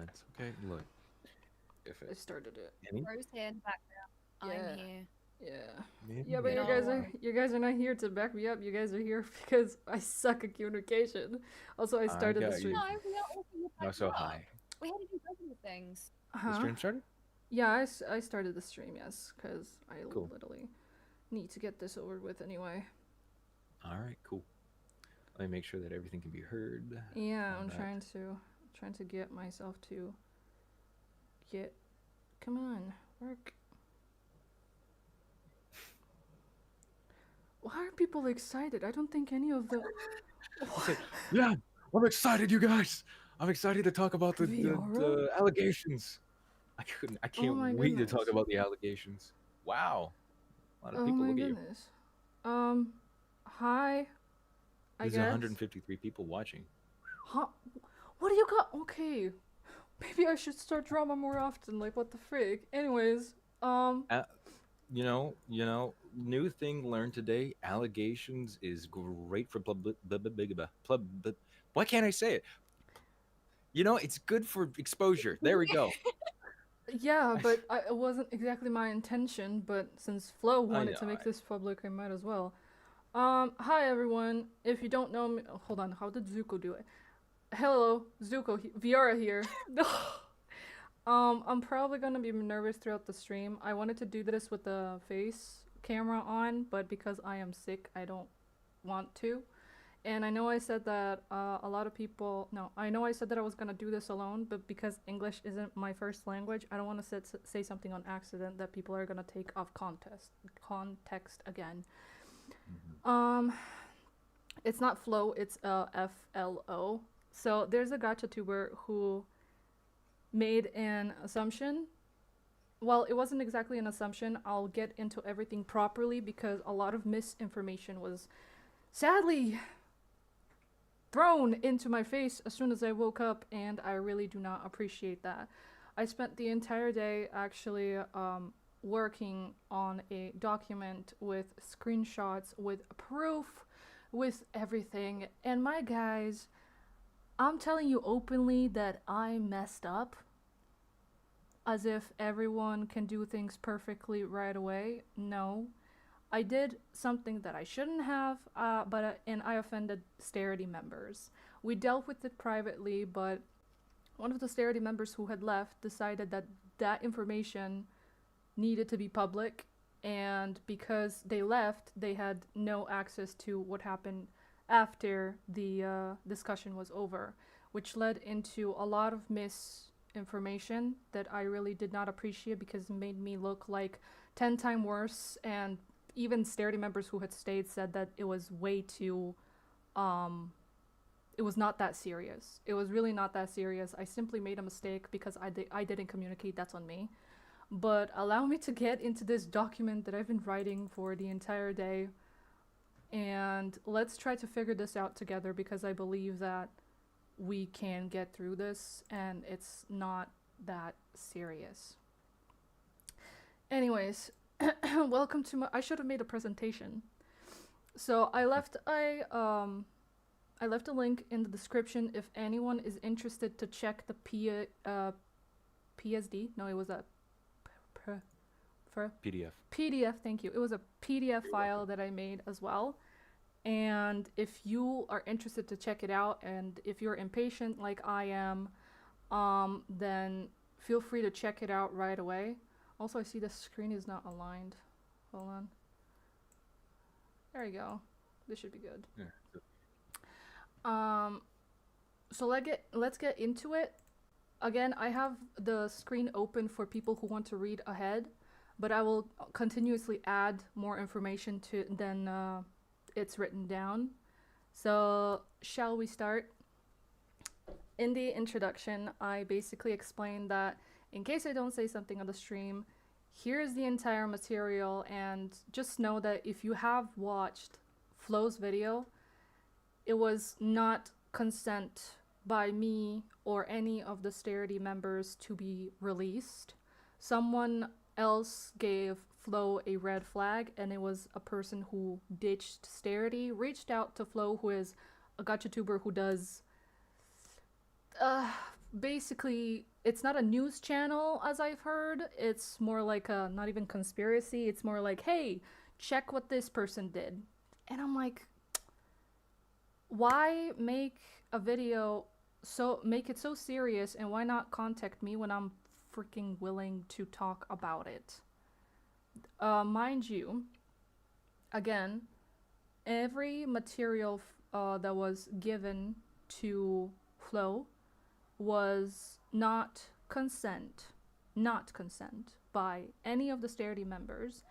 It's okay. Look, if I it started it. any, Rose here in the background. I'm Yeah. here. Yeah. maybe, Yeah, but yeah. No you guys are not here to back me up. You guys are here because I suck at communication. Also, I I started the got you. stream. No, we are all going to back Not you so up. high. We had to do both of the things. The Huh? stream started. Yeah, I started the stream, yes, because I Cool. literally need to get this over with anyway. All right. Cool. Let me make sure that everything can be heard Yeah, on that. trying to get myself to get. Come on, work. Why are people excited? I don't think any of them. He said, "Yeah, I'm excited, you guys. I'm excited to talk about Viarrah? the allegations. I Oh can't my wait to talk goodness. about the allegations. Wow, a lot of Oh people. my Look at you. goodness. Um, hi, I There's guess. 153 people watching. Huh? What do you got? Okay, maybe I should start drama more often. Like, what the frig? Anyways, Uh, new thing learned today. Allegations is great for why can't I say it? It's good for exposure. There we go. yeah, but it wasn't exactly my intention. But since Flo I wanted know. to make this public, I might as well. Hi everyone. If you don't know me, oh, hold on. How did Zuko do it? Hello, Zuko. Viara here. I'm probably gonna be nervous throughout the stream. I wanted to do this with the face camera on, but because I am sick, I don't want to. And I know I said that a lot of people. No, I know I said that I was gonna do this alone, but because English isn't my first language, I don't want to say something on accident that people are gonna take off context again. Mhm. Um, it's not Flo, it's FLO. So there's a gacha tuber who made an assumption. Well, it wasn't exactly an assumption. I'll get into everything properly because a lot of misinformation was sadly thrown into my face as soon as I woke up, and I really do not appreciate that. I spent the entire day actually working on a document with screenshots, with proof, with everything. And my guys, I'm telling you openly that I messed up, as if everyone can do things perfectly right away. No, I did something that I shouldn't have, and I offended Starity members. We dealt with it privately, but one of the Starity members who had left decided that that information needed to be public, and because they left, they had no access to what happened after the discussion was over, which led into a lot of misinformation that I really did not appreciate because it made me look like 10 times worse. And even Starity members who had stayed said that it was way too um, it was not that serious. It was really not that serious. I simply made a mistake because I didn't communicate. That's on me. But allow me to get into this document that I've been writing for the entire day, and let's try to figure this out together because I believe that we can get through this and it's not that serious. Anyways, welcome to my. I should have made a presentation. So I left a link in the description if anyone is interested to check the PSD. No, it was a for PDF. PDF. Thank you. It was a PDF You're file welcome. that I made as well. And if you are interested to check it out, and if you're impatient like I am, then feel free to check it out right away. Also, I see the screen is not aligned. Hold on. There you go. This should be good. Yeah. Um, so let's get into it. Again, I have the screen open for people who want to read ahead, but I will continuously add more information to than it's written down. So, shall we start? In the introduction, I basically explained that in case I don't say something on the stream, here's the entire material, and just know that if you have watched Flo's video, it was not consent by me or any of the Starity members to be released. Someone else gave Flo a red flag, and it was a person who ditched Starity, reached out to Flo, who is a gacha tuber who does uh, basically it's not a news channel as I've heard. It's more like a not even conspiracy. It's more like, hey, check what this person did. And I'm like, why make a video so make it so serious and why not contact me when I'm freaking willing to talk about it? Mind you, again, every material that was given to Flow was not consent by any of the Starity members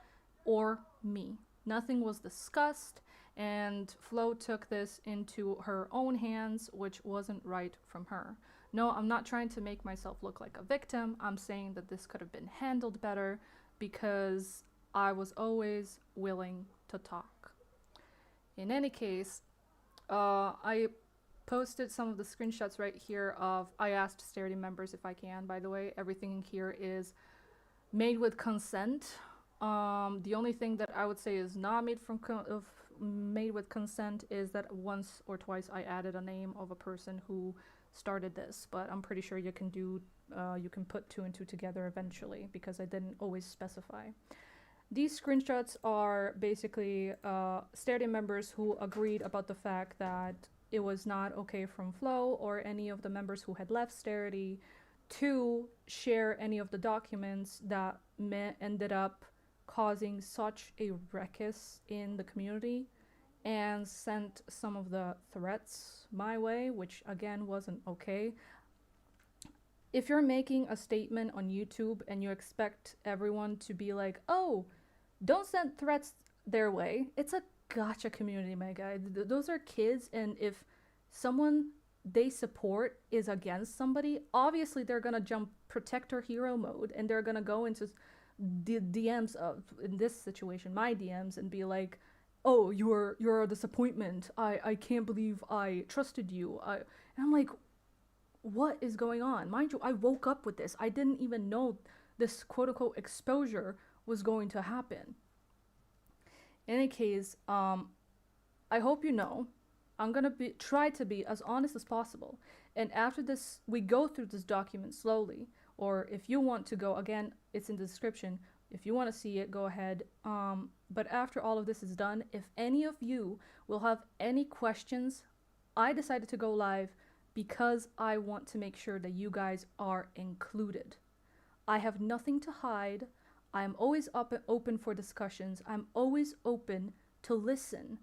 or me. Nothing was discussed, and Flo took this into her own hands, which wasn't right from her. No, I'm not trying to make myself look like a victim. I'm saying that this could have been handled better because I was always willing to talk. In any case, I posted some of the screenshots right here of I asked Starity members if I can. By the way, everything here is made with consent. The only thing that I would say is not made with consent is that once or twice I added a name of a person who started this, but I'm pretty sure you can put two and two together eventually because I didn't always specify. These screenshots are basically Starity members who agreed about the fact that it was not okay from Flow or any of the members who had left Starity to share any of the documents that ended up causing such a ruckus in the community and sent some of the threats my way, which again wasn't okay. If you're making a statement on YouTube and you expect everyone to be like, oh, don't send threats their way, it's a gotcha community, my guy. Those are kids, and if someone they support is against somebody, obviously they're gonna jump protector hero mode and they're gonna go into the DMs of, in this situation, my DMs, and be like, oh, you're a disappointment. I can't believe I trusted you. And I'm like, what is going on? Mind you, I woke up with this. I didn't even know this quote unquote exposure was going to happen. In any case, I hope you know I'm gonna try to be as honest as possible. And after this, we go through this document slowly. Or if you want to go again, it's in the description. If you want to see it, go ahead. But after all of this is done, if any of you will have any questions, I decided to go live because I want to make sure that you guys are included. I have nothing to hide. I'm always open for discussions. I'm always open to listen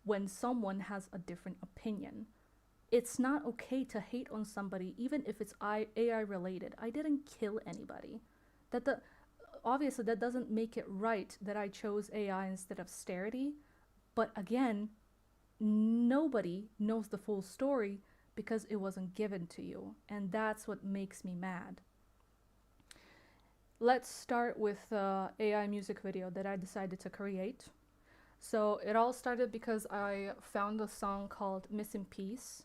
when someone has a different opinion. It's not okay to hate on somebody, even if it's AI related. I didn't kill anybody. Obviously that doesn't make it right that I chose AI instead of Starity. But again, nobody knows the full story because it wasn't given to you, and that's what makes me mad. Let's start with the AI music video that I decided to create. So it all started because I found a song called Missing Piece,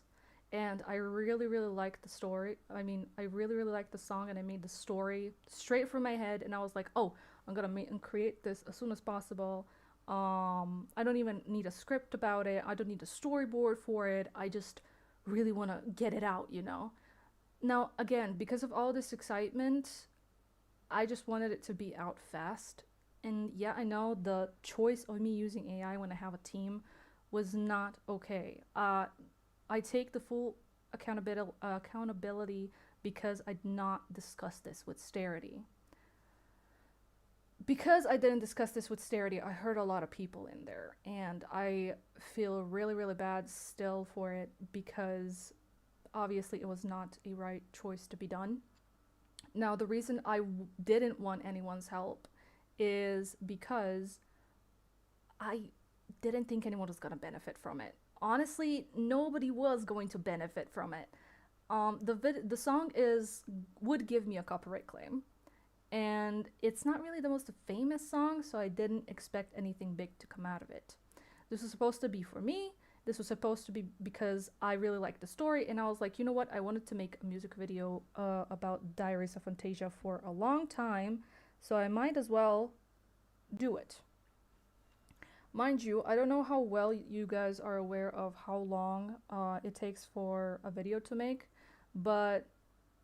and I really liked the story. I mean, I really liked the song, and I made the story straight from my head, and I was like, oh, I'm gonna create this as soon as possible. I don't even need a script about it. I don't need a storyboard for it. I just really want to get it out, you know? Now, again, because of all this excitement, I just wanted it to be out fast. And yeah, I know the choice of me using AI when I have a team was not okay. I take the full accountability because I did not discuss this with Starity. Because I didn't discuss this with Starity, I hurt a lot of people in there, and I feel really bad still for it because obviously it was not a right choice to be done. Now, the reason I didn't want anyone's help is because I didn't think anyone was going to benefit from it. Honestly, nobody was going to benefit from it. The song would give me a copyright claim, and it's not really the most famous song, so I didn't expect anything big to come out of it. This was supposed to be for me. This was supposed to be because I really liked the story, and I was like, you know what? I wanted to make a music video about Diaries of Fantasia for a long time, so I might as well do it. Mind you, I don't know how well you guys are aware of how long it takes for a video to make, but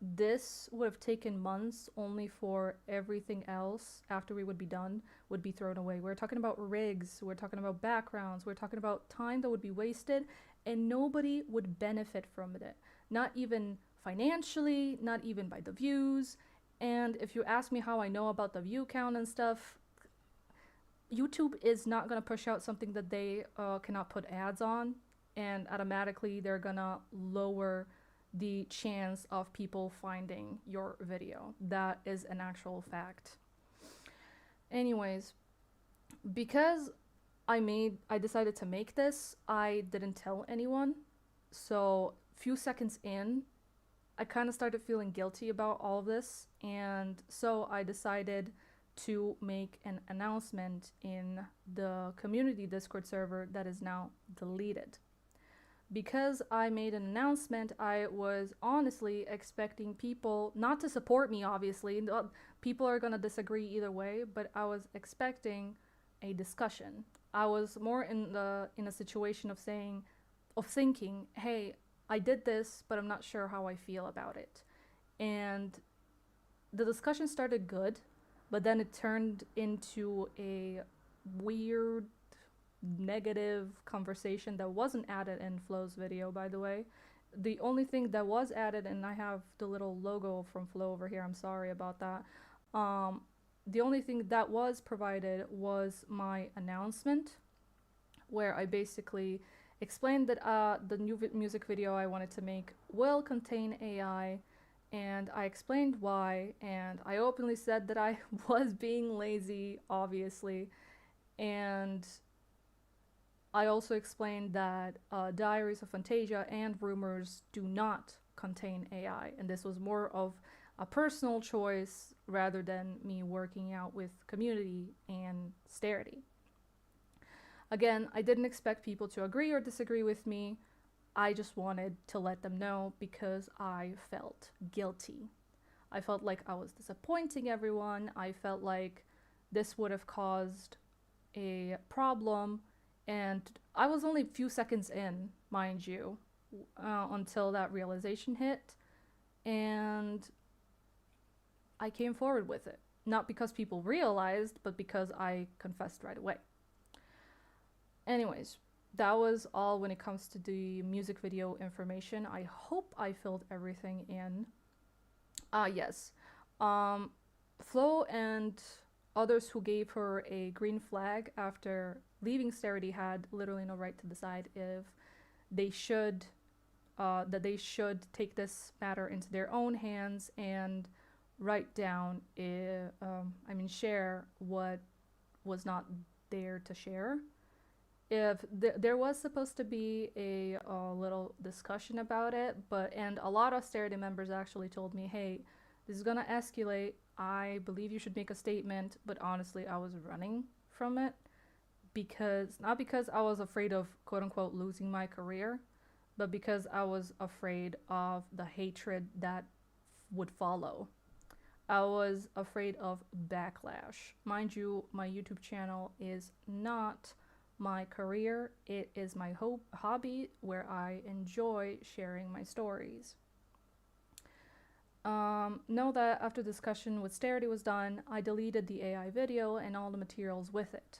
this would have taken months only for everything else after we would be done would be thrown away. We're talking about rigs, we're talking about backgrounds, we're talking about time that would be wasted and nobody would benefit from it. Not even financially, not even by the views. And if you ask me how I know about the view count and stuff, YouTube is not going to push out something that they cannot put ads on, and automatically they're going to lower the chance of people finding your video. That is an actual fact. Anyways, because I decided to make this, I didn't tell anyone. So, few seconds in, I kind of started feeling guilty about all of this, and so I decided to make an announcement in the community Discord server that is now deleted. Because I made an announcement, I was honestly expecting people not to support me, obviously. People are going to disagree either way, but I was expecting a discussion. I was more in a situation of thinking, hey, I did this, but I'm not sure how I feel about it. And the discussion started good, but then it turned into a weird, negative conversation that wasn't added in Flo's video, by the way. The only thing that was added, and I have the little logo from Flo over here, I'm sorry about that. The only thing that was provided was my announcement, where I basically explained that the new music video I wanted to make will contain AI, and I explained why, and I openly said that I was being lazy, obviously, and I also explained that Diaries of Fantasia and Rumors do not contain AI, and this was more of a personal choice rather than me working out with community and Starity. Again, I didn't expect people to agree or disagree with me. I just wanted to let them know because I felt guilty. I felt like I was disappointing everyone. I felt like this would have caused a problem, and I was only a few seconds in, mind you, until that realization hit, and I came forward with it. Not because people realized, but because I confessed right away. Anyways, that was all when it comes to the music video information. I hope I filled everything in. Yes. Flo and others who gave her a green flag after leaving Starity had literally no right to decide if they should take this matter into their own hands and write down, share what was not there to share. If there was supposed to be a little discussion about it, and a lot of Starity members actually told me, hey, this is gonna escalate. I believe you should make a statement, but honestly, I was running from it not because I was afraid of quote unquote losing my career, but because I was afraid of the hatred that would follow. I was afraid of backlash. Mind you, my YouTube channel is not my career. It is my hobby where I enjoy sharing my stories. Know that after discussion with Starity was done, I deleted the AI video and all the materials with it.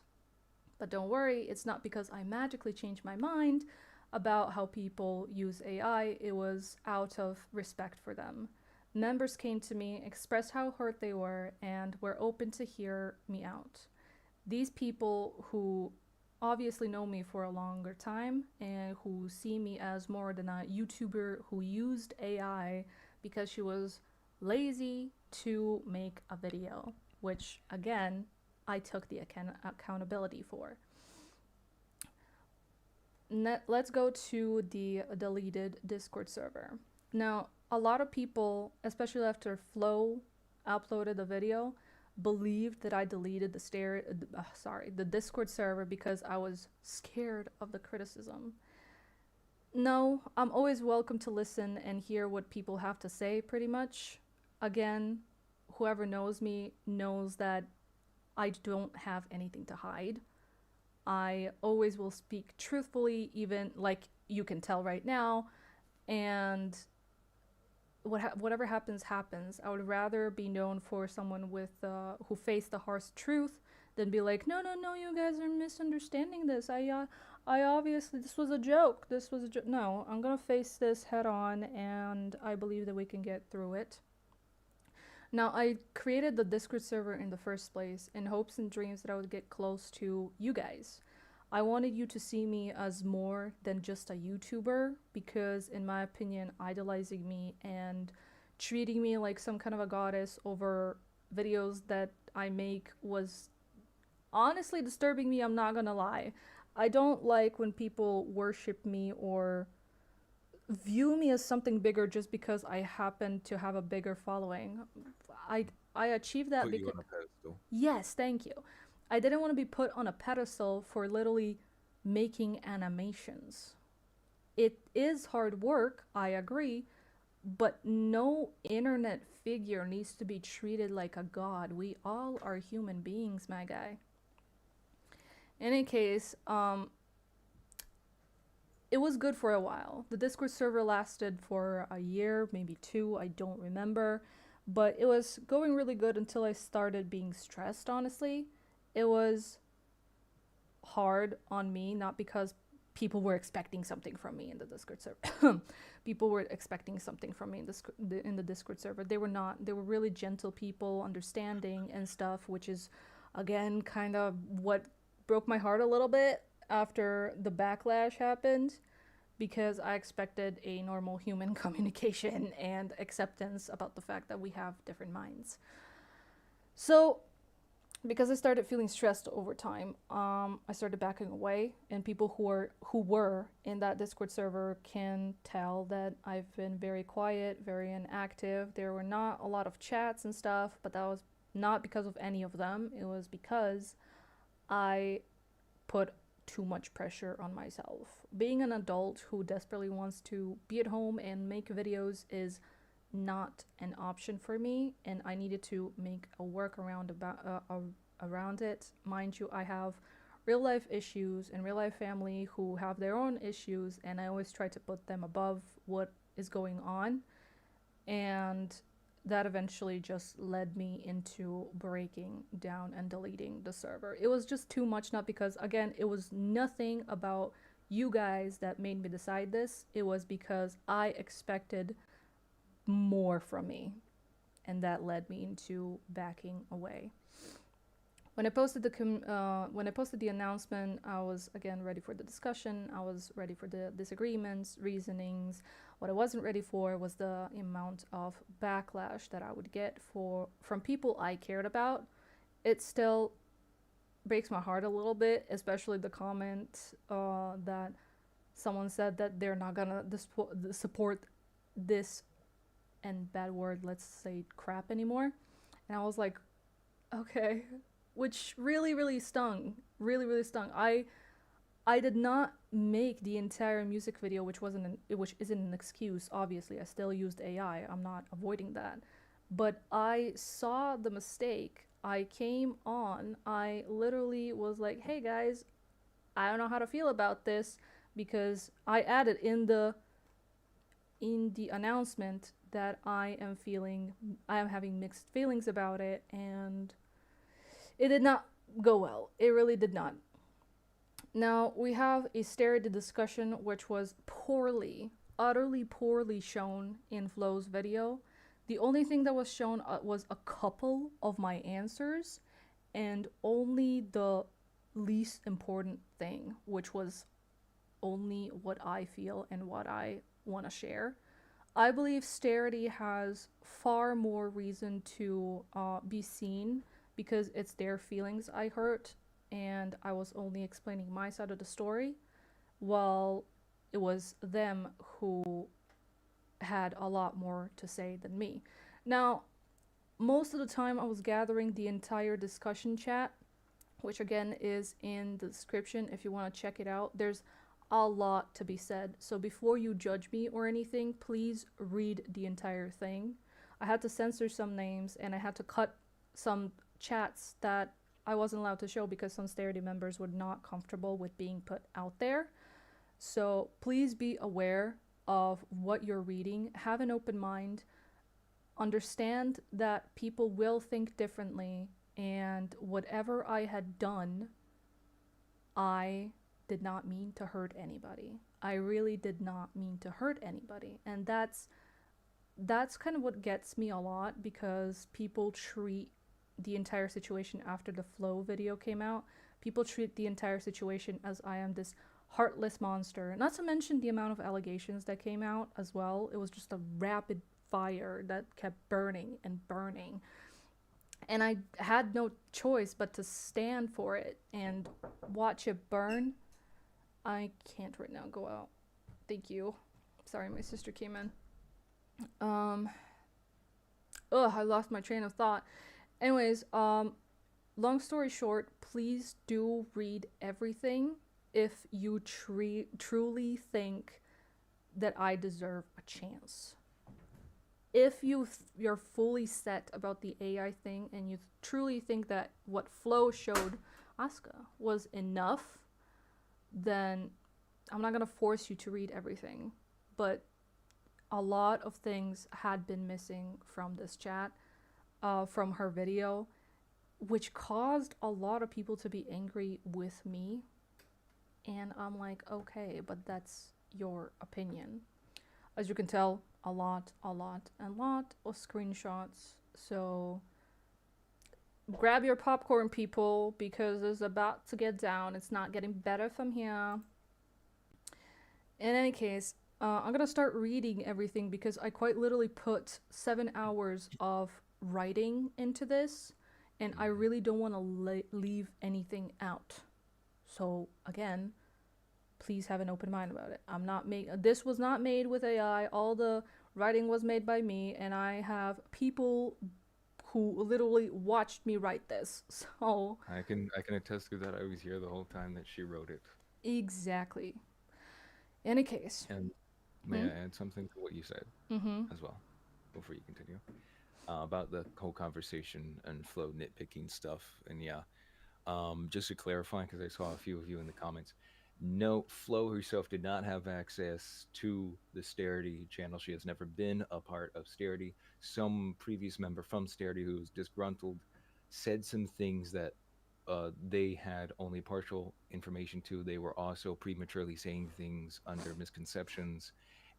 But don't worry, it's not because I magically changed my mind about how people use AI. It was out of respect for them. Members came to me, expressed how hurt they were, and were open to hear me out. These people who obviously know me for a longer time and who see me as more than a YouTuber who used AI because she was lazy to make a video, which again, I took the accountability for. Let's go to the deleted Discord server. Now, a lot of people, especially after Flo uploaded the video, believed that I deleted the Discord server because I was scared of the criticism. No, I'm always welcome to listen and hear what people have to say, pretty much. Again, whoever knows me knows that I don't have anything to hide. I always will speak truthfully, even like you can tell right now, and whatever happens happens. I would rather be known for someone with who faced the harsh truth than be like, no, no, no, you guys are misunderstanding this. I obviously, this was a joke. This was a joke. No, I'm gonna face this head on, and I believe that we can get through it. Now, I created the Discord server in the first place in hopes and dreams that I would get close to you guys. I wanted you to see me as more than just a YouTuber because, in my opinion, idolizing me and treating me like some kind of a goddess over videos that I make was honestly disturbing me. I'm not gonna lie. I don't like when people worship me or view me as something bigger just because I happen to have a bigger following. I I achieved that Put you because on a pedestal. yes, thank you. I didn't want to be put on a pedestal for literally making animations. It is hard work, I agree, but no internet figure needs to be treated like a god. We all are human beings, my guy. In any case, it was good for a while. The Discord server lasted for a year, maybe two, I don't remember. But it was going really good until I started being stressed, honestly. It was hard on me, not because people were expecting something from me in the Discord server. People were expecting something from me in the Discord server. They were not. They were really gentle people, understanding and stuff, which is, again, kind of what broke my heart a little bit after the backlash happened because I expected a normal human communication and acceptance about the fact that we have different minds. So, because I started feeling stressed over time, I started backing away, and people who were in that Discord server can tell that I've been very quiet, very inactive. There were not a lot of chats and stuff, but that was not because of any of them. It was because I put too much pressure on myself. Being an adult who desperately wants to be at home and make videos is not an option for me, and I needed to make a workaround around it. Mind you, I have real life issues and real life family who have their own issues, and I always try to put them above what is going on, and that eventually just led me into breaking down and deleting the server. It was just too much, not because, again, it was nothing about you guys that made me decide this. It was because I expected more from me, and that led me into backing away. When I posted the announcement, I was again ready for the discussion. I was ready for the disagreements, reasonings. What I wasn't ready for was the amount of backlash that I would get from people I cared about. It still breaks my heart a little bit, especially the comment that someone said that they're not gonna support this, and bad word, let's say, crap anymore. And I was like, okay, which really stung. Really stung. I did not make the entire music video, which isn't an excuse. Obviously, I still used AI. I'm not avoiding that. But I saw the mistake. I came on. I literally was like, "Hey guys, I don't know how to feel about this," because I added in the announcement that I am having mixed feelings about it, and it did not go well. It really did not. Now, we have a stereo discussion which was utterly poorly shown in Flo's video. The only thing that was shown was a couple of my answers, and only the least important thing, which was only what I feel and what I want to share. I believe Starity has far more reason to be seen because it's their feelings I hurt, and I was only explaining my side of the story, while it was them who had a lot more to say than me. Now, most of the time I was gathering the entire discussion chat, which again is in the description if you want to check it out. There's a lot to be said, so before you judge me or anything, please read the entire thing. I had to censor some names, and I had to cut some chats that I wasn't allowed to show because some Starity members were not comfortable with being put out there. So please be aware of what you're reading. Have an open mind. understand that people will think differently, and whatever I had done, I did not mean to hurt anybody. I really did not mean to hurt anybody. And that's kind of what gets me a lot, because people treat the entire situation after the Flow video came out, people treat the entire situation as I am this heartless monster. Not to mention the amount of allegations that came out as well. It was just a rapid fire that kept burning and burning. And I had no choice but to stand for it and watch it burn. I can't right now go out. Thank you. Sorry, my sister came in. I lost my train of thought. Anyways, long story short, please do read everything if you truly think that I deserve a chance. If you're fully set about the AI thing and you truly think that what Flo showed Asuka was enough, then I'm not gonna force you to read everything. But a lot of things had been missing from this chat, from her video, which caused a lot of people to be angry with me. And I'm like, okay, but that's your opinion. As you can tell, a lot of screenshots. So grab your popcorn, people, because it's about to get down. It's not getting better from here. In any case, I'm gonna start reading everything because I quite literally put 7 hours of writing into this, and I really don't want to leave anything out. So again, please have an open mind about it. This was not made with AI. All the writing was made by me, and I have people who literally watched me write this. So I can attest to that. I was here the whole time that she wrote it. exactly. In any case. And may I add something to what you said as well before you continue about the whole conversation and Flow nitpicking stuff? And yeah, just to clarify, because I saw a few of you in the comments, no, Flo herself did not have access to the Starity channel. She has never been a part of Starity. Some previous member from Starity who was disgruntled said some things that they had only partial information to. They were also prematurely saying things under misconceptions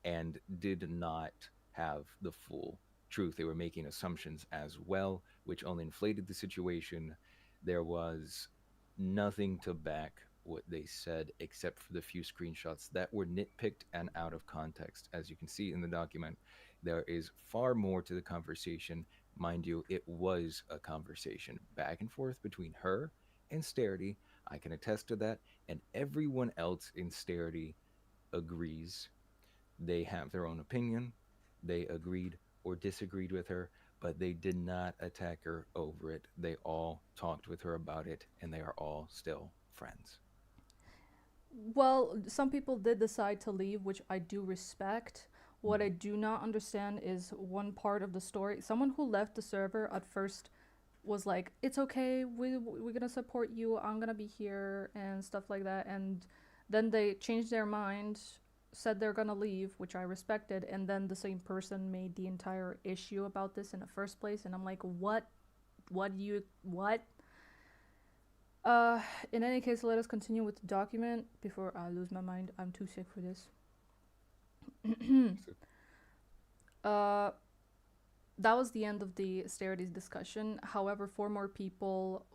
and did not have the full truth. They were making assumptions as well, which only inflated the situation. There was nothing to back what they said except for the few screenshots that were nitpicked and out of context. As you can see in the document, there is far more to the conversation. Mind you, it was a conversation back and forth between her and Starity. I can attest to that, and everyone else in Starity agrees. They have their own opinion. They agreed or disagreed with her, but they did not attack her over it. They all talked with her about it, and they are all still friends. Well, some people did decide to leave, which I do respect. What I do not understand is one part of the story. Someone who left the server at first was like, it's okay, we're gonna support you, I'm gonna be here, and stuff like that. And then they changed their mind, said they're gonna leave, which I respected. And then the same person made the entire issue about this in the first place. And I'm like, what? What? In any case, let us continue with the document before I lose my mind. I'm too sick for this. That was the end of the Starity's discussion. However, 4 more people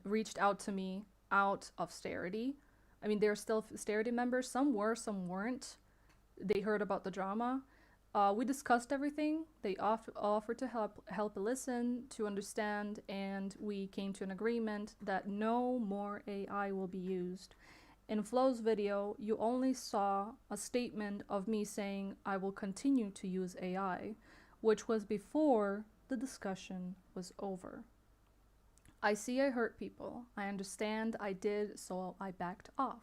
reached out to me out of Starity. I mean, they're still Starity members. Some were, some weren't. They heard about the drama. We discussed everything. They offered to help listen, to understand, and we came to an agreement that no more AI will be used. In Flo's video, you only saw a statement of me saying I will continue to use AI, which was before the discussion was over. I see I hurt people. I understand I did, so I backed off.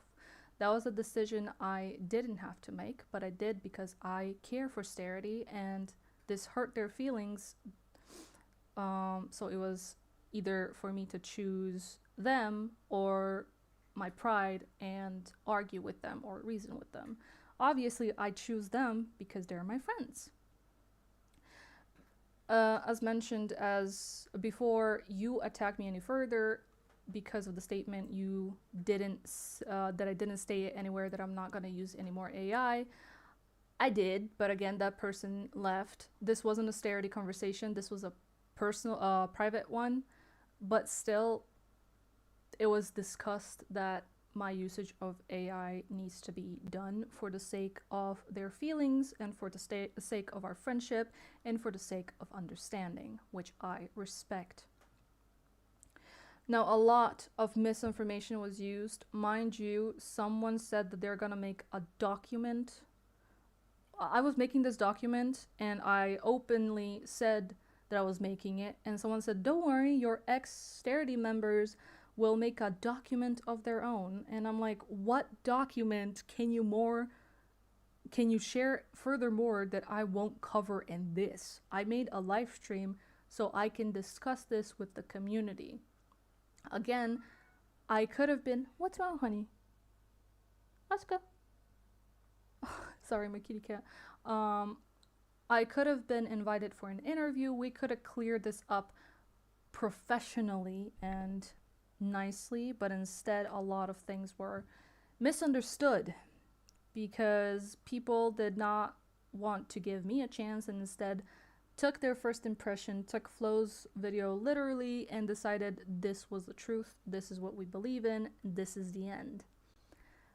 That was a decision I didn't have to make, but I did because I care for Starity, and this hurt their feelings. So it was either for me to choose them or my pride and argue with them or reason with them. Obviously, I choose them because they're my friends. As mentioned as before, you attack me any further because of the statement you didn't that I didn't state anywhere that I'm not going to use any more AI. I did, but again, that person left. This wasn't a austerity conversation. This was a personal, private one, but still, it was discussed that my usage of AI needs to be done for the sake of their feelings and for the sake of our friendship and for the sake of understanding, which I respect. Now, a lot of misinformation was used. Mind you, someone said that they're gonna make a document. I was making this document and I openly said that I was making it, and someone said, "Don't worry, your ex-Starity members will make a document of their own." And I'm like, what document can you share furthermore that I won't cover in this? I made a live stream so I can discuss this with the community. Again, I could have been, what's wrong, honey? Let's go. Sorry, my kitty cat. I could have been invited for an interview. We could have cleared this up professionally and nicely, but instead a lot of things were misunderstood because people did not want to give me a chance and instead took their first impression, took Flo's video literally, and decided this was the truth, this is what we believe in, this is the end.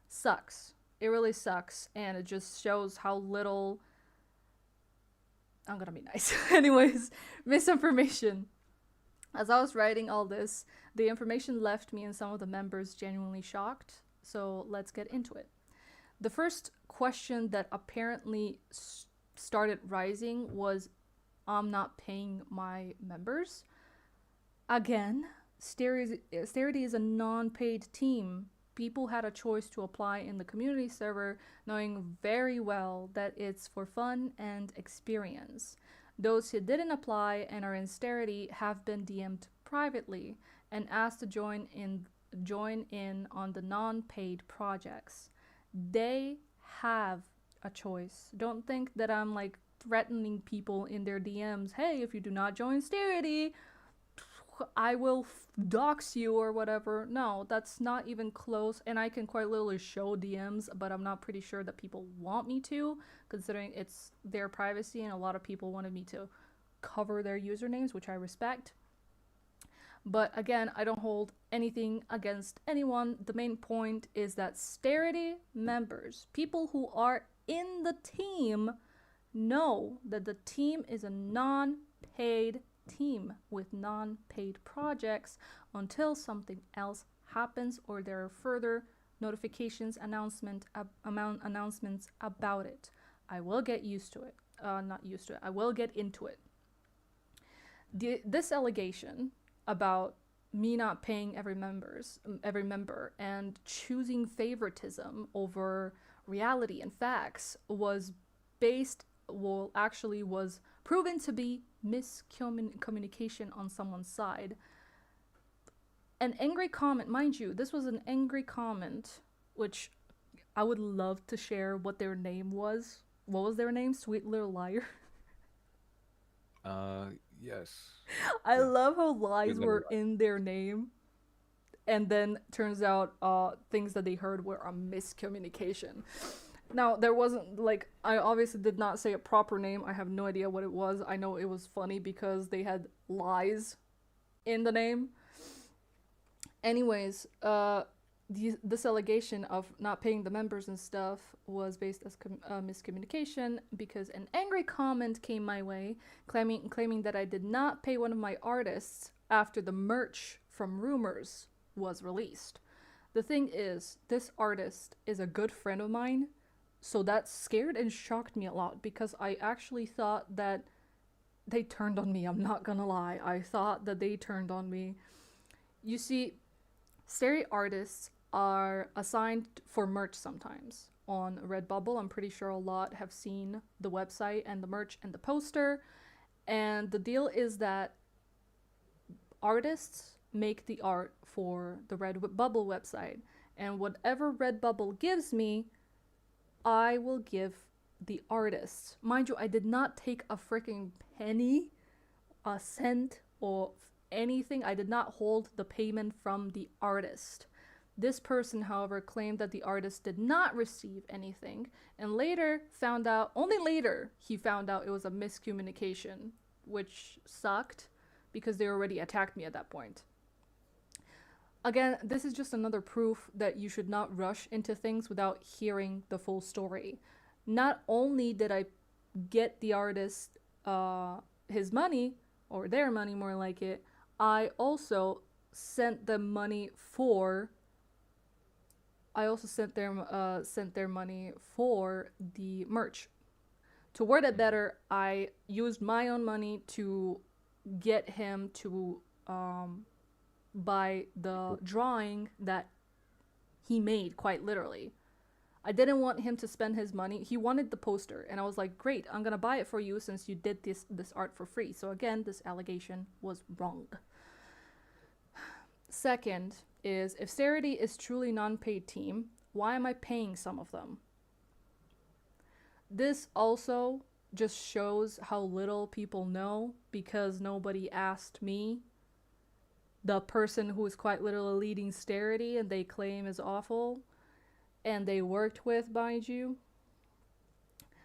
Sucks. It really sucks, and it just shows how little... I'm gonna be nice. Anyways, misinformation. As I was writing all this, the information left me and some of the members genuinely shocked, so let's get into it. The first question that apparently started rising was, I'm not paying my members. Again, Starity is a non-paid team. People had a choice to apply in the community server, knowing very well that it's for fun and experience. Those who didn't apply and are in Starity have been DM'd privately and asked to join in on the non-paid projects. They have a choice. Don't think that I'm like threatening people in their DMs. Hey, if you do not join Starity, I will dox you or whatever. No, that's not even close. And I can quite literally show DMs, but I'm not pretty sure that people want me to, considering it's their privacy and a lot of people wanted me to cover their usernames, which I respect. But again, I don't hold anything against anyone. The main point is that Starity members, people who are in the team, know that the team is a non-paid team with non-paid projects until something else happens or there are further notifications, announcements about it. I will get used to it. Not used to it. I will get into it. This allegation about me not paying every member and choosing favoritism over reality and facts was proven to be miscommunication on someone's side. An angry comment, mind you, this was an angry comment, which I would love to share what their name was. What was their name? Sweet Little Liar. Yes. I love how lies were in their name. And then turns out things that they heard were a miscommunication. Now, there wasn't, like, I obviously did not say a proper name. I have no idea what it was. I know it was funny because they had lies in the name. Anyways, this allegation of not paying the members and stuff was based as miscommunication because an angry comment came my way claiming that I did not pay one of my artists after the merch from Rumors was released. The thing is, this artist is a good friend of mine, so that scared and shocked me a lot because I actually thought that they turned on me. I'm not gonna lie. I thought that they turned on me. You see, Starity artists are assigned for merch sometimes on Redbubble. I'm pretty sure a lot have seen the website and the merch and the poster. And the deal is that artists make the art for the Redbubble website. And whatever Redbubble gives me, I will give the artists. Mind you, I did not take a freaking penny a cent of anything. I did not hold the payment from the artist. This person, however, claimed that the artist did not receive anything, and later found out, only later, he found out it was a miscommunication, which sucked because they already attacked me at that point. Again, this is just another proof that you should not rush into things without hearing the full story. Not only did I get the artist his money, or their money more like it, I also sent them money for sent their money for the merch. To word it better, I used my own money to get him to buy the drawing that he made, quite literally. I didn't want him to spend his money. He wanted the poster, and I was like, great, I'm gonna buy it for you since you did this art for free. So again, this allegation was wrong. Second is, if Starity is truly non-paid team, why am I paying some of them? This also just shows how little people know, because nobody asked me, the person who is quite literally leading Starity and they claim is awful and they worked with, mind you.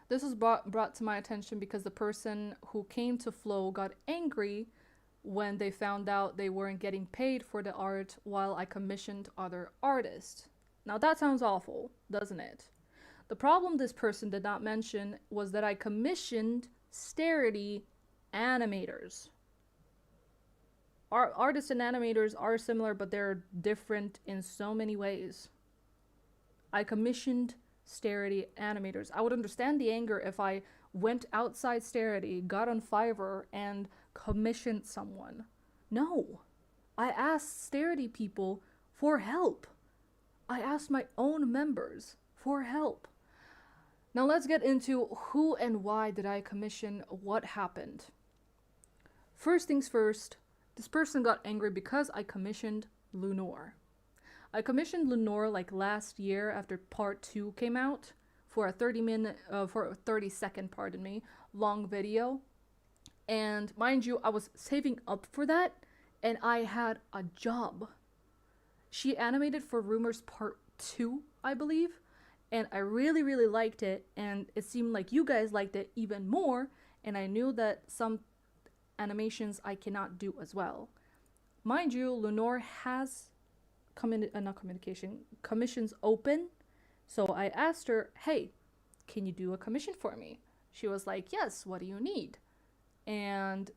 This was brought to my attention because the person who came to Flow got angry when they found out they weren't getting paid for the art while I commissioned other artists. Now that sounds awful, doesn't it? The problem this person did not mention was that I commissioned Starity animators. Artists and animators are similar, but they're different in so many ways. I commissioned Starity animators. I would understand the anger if I went outside Starity, got on Fiverr, and commissioned someone. No. I asked Starity people for help. I asked my own members for help. Now let's get into who and why did I commission what happened. First things first, this person got angry because I commissioned Lunor. I commissioned Lunor like last year after part 2 came out for a 30-second, long video. And mind you, I was saving up for that and I had a job. She animated for Rumors part 2, I believe, and I really, really liked it, and it seemed like you guys liked it even more, and I knew that some animations I cannot do as well. Mind you, Lenore has commissions open, so I asked her, hey, can you do a commission for me? She was like, yes, what do you need? And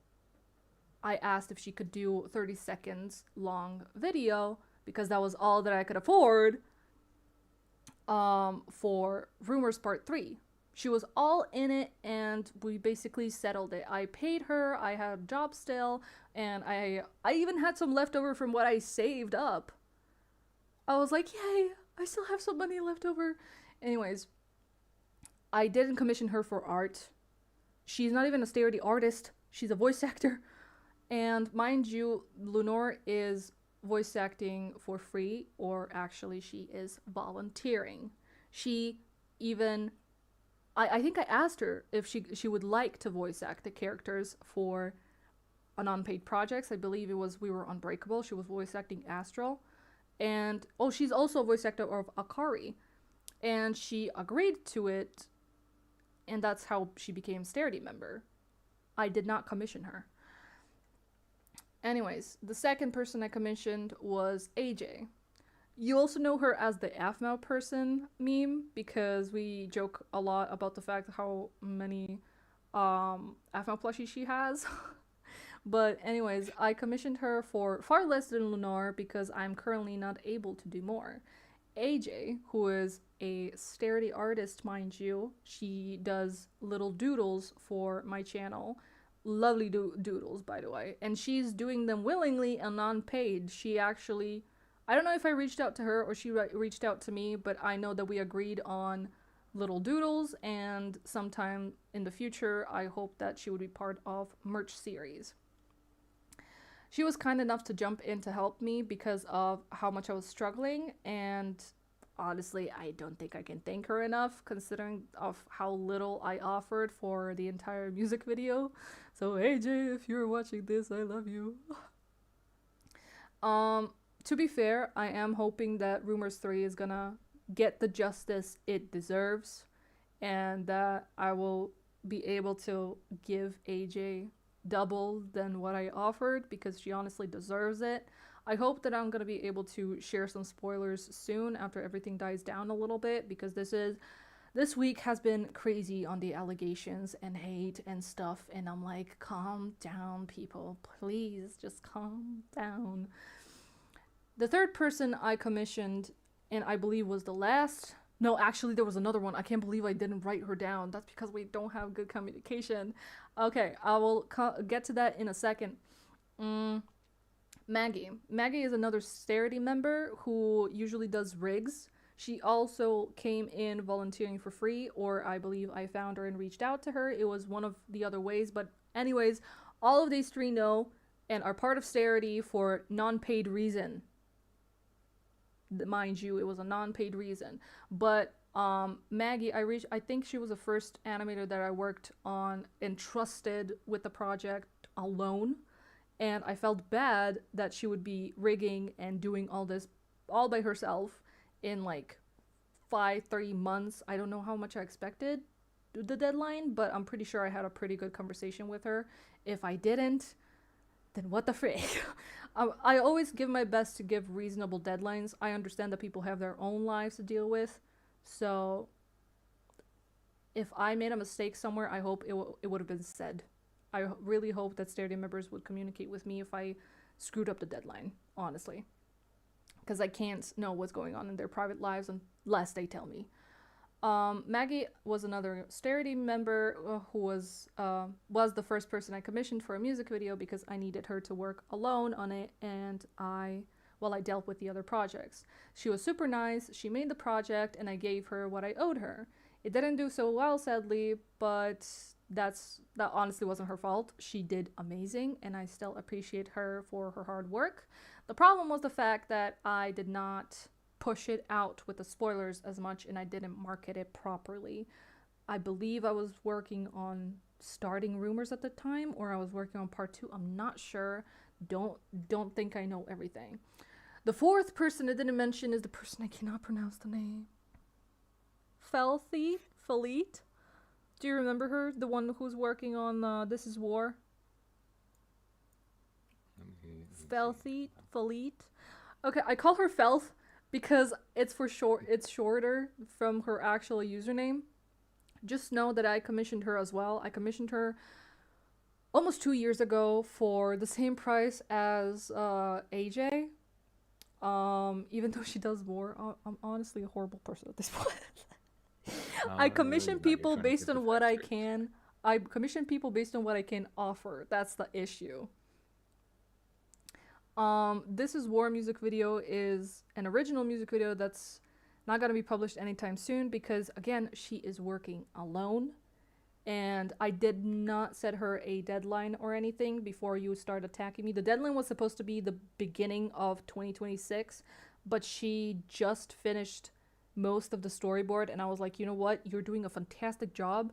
I asked if she could do 30 seconds long video because that was all that I could afford for Rumors Part 3. She was all in it and we basically settled it. I paid her, I had a job still, and I even had some leftover from what I saved up. I was like, yay, I still have some money left over. Anyways, I didn't commission her for art. She's not even a Starity artist. She's a voice actor. And mind you, Lenore is voice acting for free, or actually she is volunteering. She even, I think I asked her if she would like to voice act the characters for an unpaid projects. I believe it was We Were Unbreakable. She was voice acting Astral. And, oh, she's also a voice actor of Akari. And she agreed to it, and that's how she became Starity member. I did not commission her. Anyways, the second person I commissioned was AJ. You also know her as the AFMAO person meme because we joke a lot about the fact how many AFMAO plushies she has. But anyways, I commissioned her for far less than Lenore because I'm currently not able to do more. AJ, who is a Starity artist, mind you, she does little doodles for my channel. Lovely doodles, by the way, and she's doing them willingly and non-paid. She actually, I don't know if I reached out to her or she reached out to me, but I know that we agreed on little doodles, and sometime in the future I hope that she would be part of merch series. She was kind enough to jump in to help me because of how much I was struggling, and honestly, I don't think I can thank her enough considering of how little I offered for the entire music video. So AJ, if you're watching this, I love you. To be fair, I am hoping that Rumors 3 is gonna get the justice it deserves and that I will be able to give AJ double than what I offered because she honestly deserves it. I hope that I'm going to be able to share some spoilers soon after everything dies down a little bit because this week has been crazy on the allegations and hate and stuff, and I'm like, calm down, people, please just calm down. The third person I commissioned, and I believe was the last. No, actually, there was another one. I can't believe I didn't write her down. That's because we don't have good communication. Okay, I will get to that in a second. Maggie. Maggie is another Starity member who usually does rigs. She also came in volunteering for free, or I believe I found her and reached out to her. It was one of the other ways, but anyways, all of these three know and are part of Starity for non-paid reason. Mind you, it was a non-paid reason. But Maggie, I think she was the first animator that I worked on and trusted with the project alone. And I felt bad that she would be rigging and doing all this all by herself in like 3 months. I don't know how much I expected the deadline, but I'm pretty sure I had a pretty good conversation with her. If I didn't, then what the frick? I always give my best to give reasonable deadlines. I understand that people have their own lives to deal with. So if I made a mistake somewhere, I hope it would have been said. I really hope that Starity members would communicate with me if I screwed up the deadline, honestly. Because I can't know what's going on in their private lives unless they tell me. Maggie was another Starity member who was the first person I commissioned for a music video because I needed her to work alone on it, and I dealt with the other projects. She was super nice. She made the project, and I gave her what I owed her. It didn't do so well, sadly, but that honestly wasn't her fault. She did amazing, and I still appreciate her for her hard work. The problem was the fact that I did not push it out with the spoilers as much, and I didn't market it properly. I believe I was working on starting Rumors at the time, or I was working on part 2. I'm not sure. Don't think I know everything. The fourth person I didn't mention is the person I cannot pronounce the name. Falit? Do you remember her? The one who's working on This Is War? Falit? Okay, I call her Felth because it's shorter from her actual username. Just know that I commissioned her as well. I commissioned her almost 2 years ago for the same price as AJ. Even though she does more, I'm honestly a horrible person at this point. I commission people based on what I can. I commission people based on what I can offer. That's the issue. This Is War music video is an original music video that's not going to be published anytime soon because, again, she is working alone. And I did not set her a deadline or anything before you start attacking me. The deadline was supposed to be the beginning of 2026, but she just finished most of the storyboard, and I was like, you know what? You're doing a fantastic job.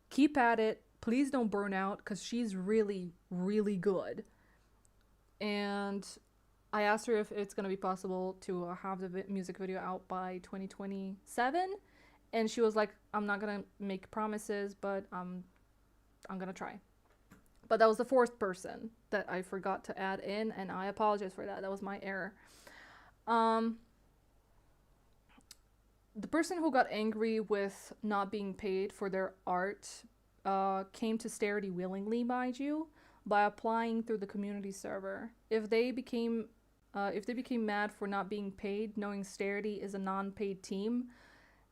Keep at it. Please don't burn out, because she's really, really good. And I asked her if it's going to be possible to have the music video out by 2027, and she was like, I'm not going to make promises, but I'm going to try. But that was the fourth person that I forgot to add in, and I apologize for that. That was my error. The person who got angry with not being paid for their art came to Starity willingly, mind you, by applying through the community server. If they became mad for not being paid, knowing Starity is a non-paid team,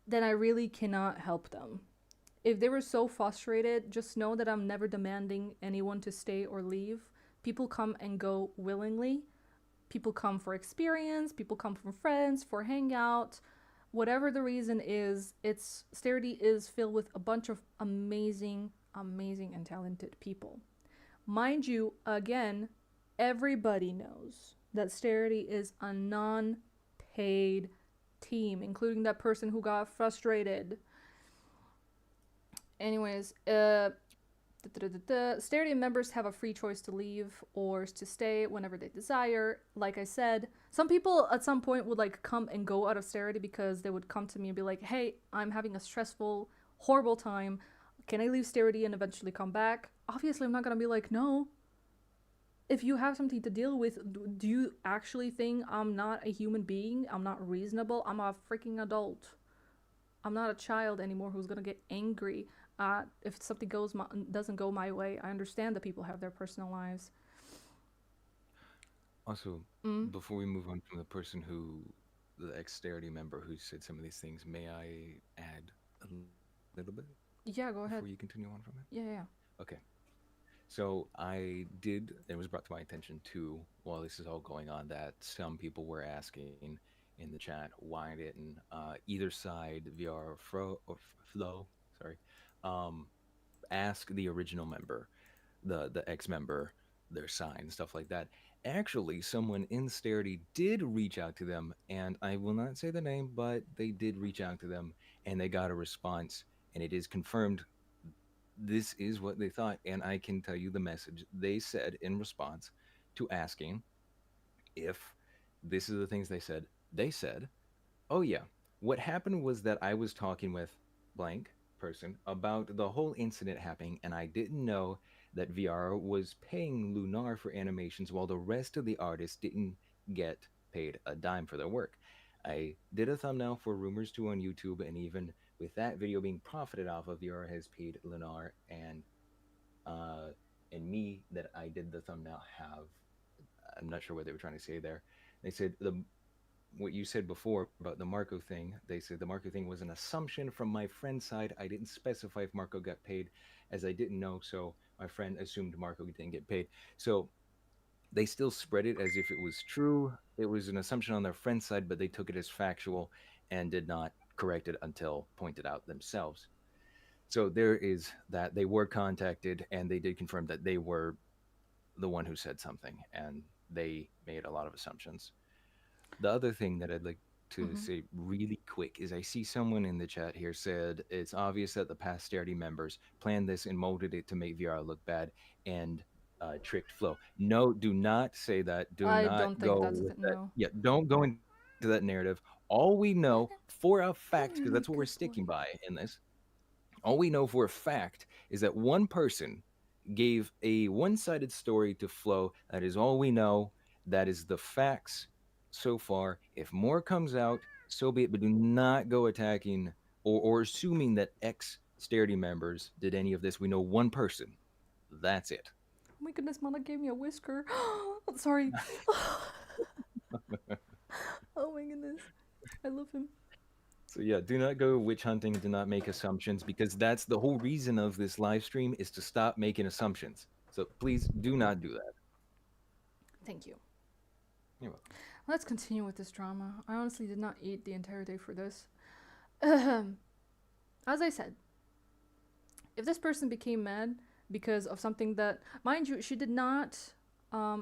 then I really cannot help them. If they were so frustrated, just know that I'm never demanding anyone to stay or leave. People come and go willingly. People come for experience. People come from friends, for hangout. Whatever the reason is, Starity is filled with a bunch of amazing, amazing and talented people. Mind you, again, everybody knows that Starity is a non-paid team, including that person who got frustrated. Anyways, Stadium members have a free choice to leave or to stay whenever they desire. Like I said, some people at some point would like come and go out of Starity because they would come to me and be like, "Hey, I'm having a stressful, horrible time. Can I leave Starity and eventually come back?" Obviously, I'm not gonna be like, "No." If you have something to deal with, do you actually think I'm not a human being? I'm not reasonable? I'm a freaking adult. I'm not a child anymore who's gonna get angry if something doesn't go my way. I understand that people have their personal lives. Also, Mm? before we move on from the person who, the Exterity member who said some of these things, may I add a little bit Yeah, go before ahead. you continue on from it? Yeah, yeah. Okay. So I did, it was brought to my attention too, while this is all going on, that some people were asking in the chat why didn't either side, Flow, sorry, um, ask the original member, the ex member, their sign, stuff like that. Actually, someone in Starity did reach out to them, and I will not say the name, but they did reach out to them, and they got a response, and it is confirmed this is what they thought. And I can tell you the message they said in response to asking if this is the things they said. They said, "Oh, yeah, what happened was that I was talking with blank person about the whole incident happening, and I didn't know that Viarrah was paying Lunar for animations while the rest of the artists didn't get paid a dime for their work. I did a thumbnail for Rumors 2 on YouTube, and even with that video being profited off of, Viarrah has paid Lunar uh, and me that I did the thumbnail have. I'm not sure what they were trying to say there. They said the what you said before about the Marco thing. They said the Marco thing was an assumption from my friend's side. I didn't specify if Marco got paid, as I didn't know. So my friend assumed Marco didn't get paid. So they still spread it as if it was true. It was an assumption on their friend's side, but they took it as factual and did not correct it until pointed out themselves. So there is that. They were contacted and they did confirm that they were the one who said something and they made a lot of assumptions. The other thing that I'd like to Mm-hmm. say really quick is I see someone in the chat here said it's obvious that the posterity members planned this and molded it to make VR look bad and tricked Flow. No, do not say that. Do I not don't think go that's a with thing. that. No. Yeah, don't go into that narrative. All we know for a fact, because that's what we're Good sticking boy. by in this, all we know for a fact is that one person gave a one sided story to Flow. That is all we know. That is the facts so far. If more comes out, so be it. But do not go attacking or assuming that ex Starity members did any of this. We know one person. That's it. Oh my goodness, Mana gave me a whisker. Sorry. Oh my goodness. I love him. So yeah, do not go witch hunting. Do not make assumptions because that's the whole reason of this live stream is to stop making assumptions. So please do not do that. Thank you. You're welcome. Let's continue with this drama. I honestly did not eat the entire day for this. As I said, if this person became mad because of something that, mind you, she did not,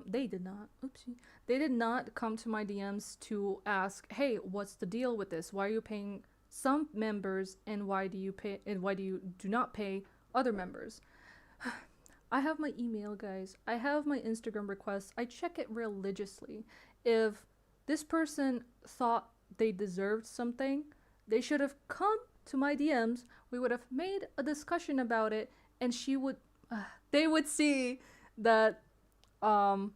they did not, oopsie, they did not come to my DMs to ask, hey, what's the deal with this? Why are you paying some members and why do you do not pay other members? I have my email, guys. I have my Instagram requests. I check it religiously. If this person thought they deserved something, they should have come to my DMs. We would have made a discussion about it, and they would see that um,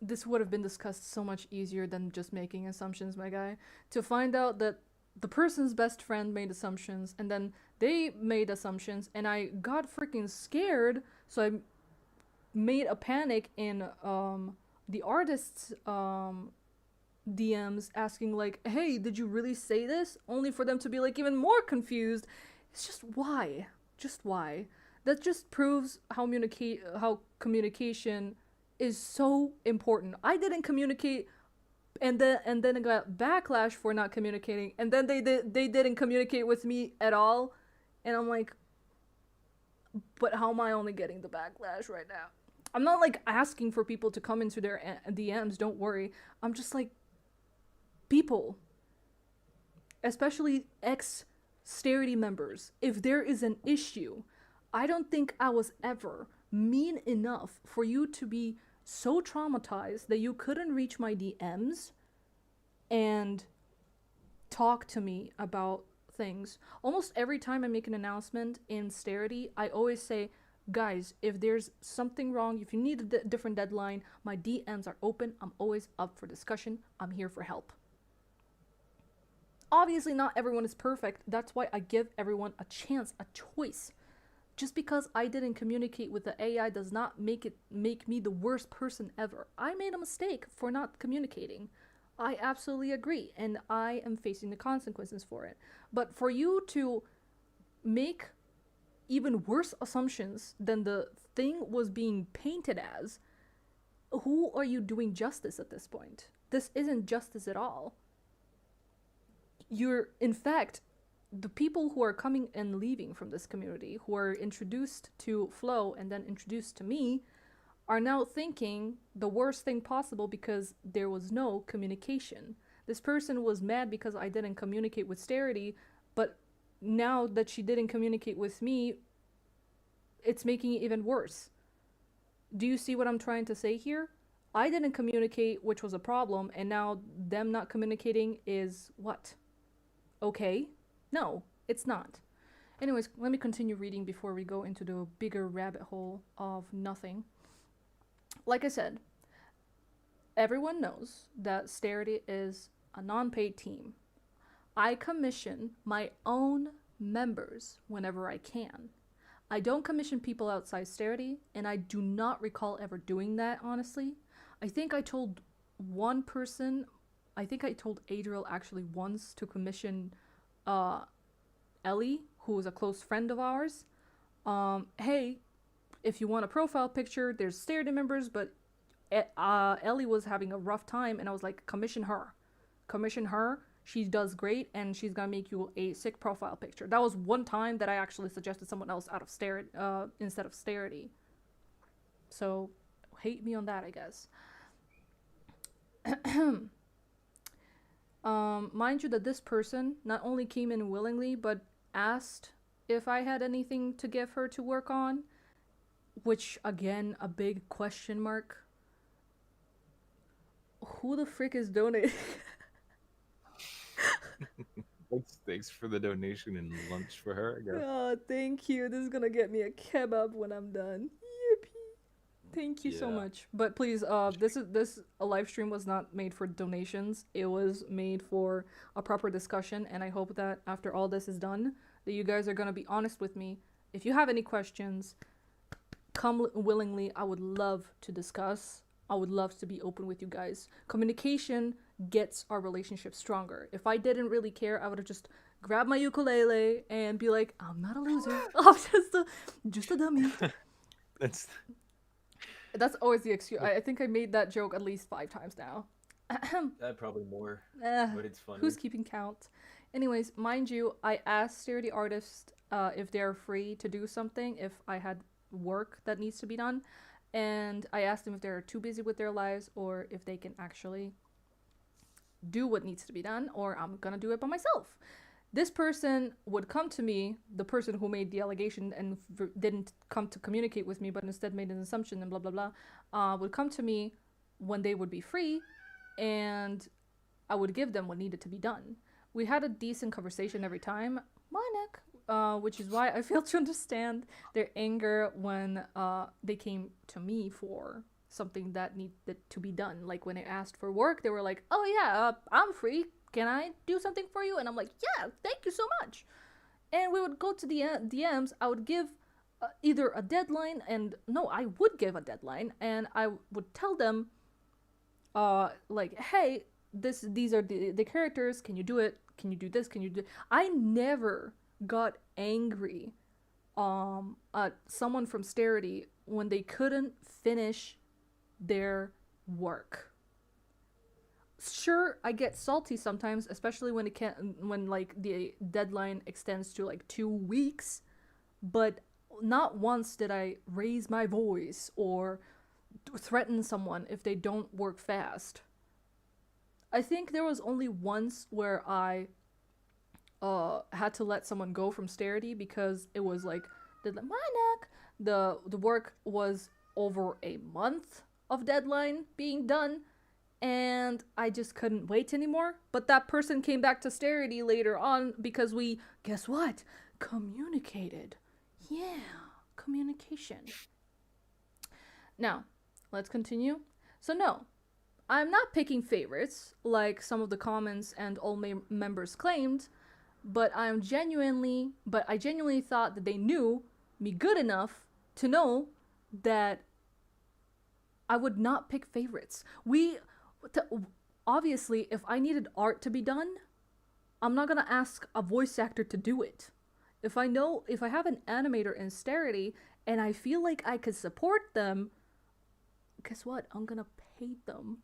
this would have been discussed so much easier than just making assumptions, my guy. To find out that the person's best friend made assumptions, and then they made assumptions, and I got freaking scared, so I made a panic in the artist's DMs asking like, "Hey, did you really say this?" Only for them to be like even more confused. It's just why? Just why? That just proves how communication is so important. I didn't communicate and then I got backlash for not communicating, and then they didn't communicate with me at all, and I'm like, but how am I only getting the backlash right now? I'm not like asking for people to come into their DMs. Don't worry. I'm just like, people, especially ex-Starity members, if there is an issue, I don't think I was ever mean enough for you to be so traumatized that you couldn't reach my DMs and talk to me about things. Almost every time I make an announcement in Starity, I always say, guys, if there's something wrong, if you need a different deadline, my DMs are open. I'm always up for discussion. I'm here for help. Obviously, not everyone is perfect. That's why I give everyone a chance, a choice. Just because I didn't communicate with the AI does not make me the worst person ever. I made a mistake for not communicating. I absolutely agree, and I am facing the consequences for it. But for you to make even worse assumptions than the thing was being painted as, who are you doing justice at this point? This isn't justice at all. You're, in fact, the people who are coming and leaving from this community, who are introduced to Flow and then introduced to me, are now thinking the worst thing possible because there was no communication. This person was mad because I didn't communicate with Starity, but now that she didn't communicate with me, it's making it even worse. Do you see what I'm trying to say here? I didn't communicate, which was a problem, and now them not communicating is what? Okay? No, it's not. Anyways, let me continue reading before we go into the bigger rabbit hole of nothing. Like I said, everyone knows that Starity is a non-paid team. I commission my own members whenever I can. I don't commission people outside Starity, and I do not recall ever doing that, honestly. I think I told one person, I think I told Adriel actually once to commission Ellie, who was a close friend of ours. Hey, if you want a profile picture, there's Starity members, but Ellie was having a rough time, and I was like, commission her. Commission her. She does great, and she's gonna make you a sick profile picture. That was one time that I actually suggested someone else out of instead of Starity. So, hate me on that, I guess. Mind you that this person not only came in willingly, but asked if I had anything to give her to work on, which, again, a big question mark. Who the frick is donating? Thanks for the donation and lunch for her, I guess. Oh, thank you. This is gonna get me a kebab when I'm done. Yippee. Thank you so much. But please, this a live stream was not made for donations. It was made for a proper discussion, and I hope that after all this is done, that you guys are gonna be honest with me. If you have any questions, come willingly. I would love to discuss. I would love to be open with you guys. Communication gets our relationship stronger. If I didn't really care, I would have just grabbed my ukulele and be like, I'm not a loser. I'm just a dummy. That's always the excuse. I think I made that joke at least 5 times now. Probably more, but it's funny. Who's keeping count? Anyways, mind you, I asked Starity artists if they're free to do something, if I had work that needs to be done. And I asked them if they're too busy with their lives or if they can actually do what needs to be done, or I'm gonna do it by myself. This person would come to me, the person who made the allegation and didn't come to communicate with me, but instead made an assumption and blah, blah, blah, would come to me when they would be free, and I would give them what needed to be done. We had a decent conversation every time. My neck. Which is why I fail to understand their anger when they came to me for something that needed to be done. Like when I asked for work, they were like, oh yeah, I'm free. Can I do something for you? And I'm like, yeah, thank you so much. And we would go to the DMs. I would give either a deadline, and no, I would give a deadline, and I would tell them, like, hey, these are the characters. Can you do it? Can you do this? Can you do? I never got angry at someone from Starity when they couldn't finish their work. Sure, I get salty sometimes, especially when when like the deadline extends to like 2 weeks, but not once did I raise my voice or threaten someone if they don't work fast. I think there was only once where I had to let someone go from Starity because it was like the work was over a month of deadline being done, and I just couldn't wait anymore. But that person came back to Starity later on because we, guess what, communicated. Yeah, communication. Now, let's continue. So no, I'm not picking favorites like some of the comments and all members claimed, but I genuinely thought that they knew me good enough to know that I would not pick favorites. Obviously, if I needed art to be done, I'm not gonna ask a voice actor to do it. If I have an animator in Starity and I feel like I could support them, guess what? I'm gonna pay them.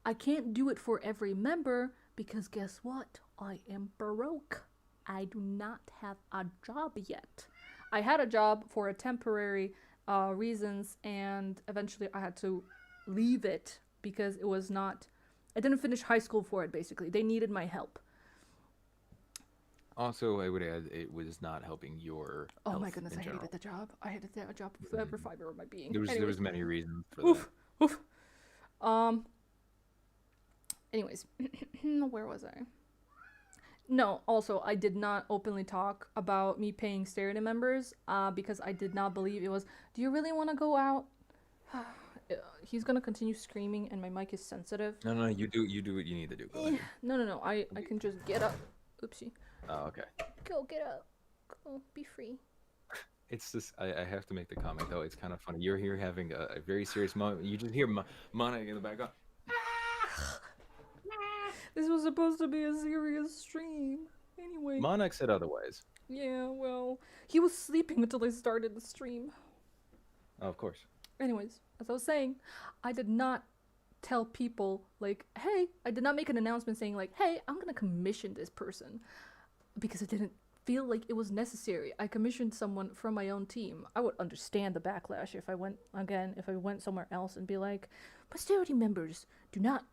I can't do it for every member because guess what? I am broke. I do not have a job yet. I had a job for a temporary reasons, and eventually I had to leave it because it was not. I didn't finish high school for it. Basically, they needed my help. Also, I would add it was not helping your. Oh my goodness, I general. hated the job. I hated that job for every fiber of my being. There was many reasons for oof, that. Oof. Anyways, where was I? No, also, I did not openly talk about me paying Starity members because I did not believe it was, do you really want to go out? He's going to continue screaming and my mic is sensitive. No, you do what you need to do. Go ahead. No, I can just get up. Oopsie. Oh, okay. Go, get up. Go, be free. It's just, I have to make the comment, though. It's kind of funny. You're here having a very serious moment. You just hear Mana in the background. This was supposed to be a serious stream. Anyway. Monarch said otherwise. Yeah, well, he was sleeping until I started the stream. Oh, of course. Anyways, as I was saying, I did not tell people, like, hey, I did not make an announcement saying, like, hey, I'm going to commission this person. Because I didn't feel like it was necessary. I commissioned someone from my own team. I would understand the backlash if I went somewhere else and be like, Starity members cannot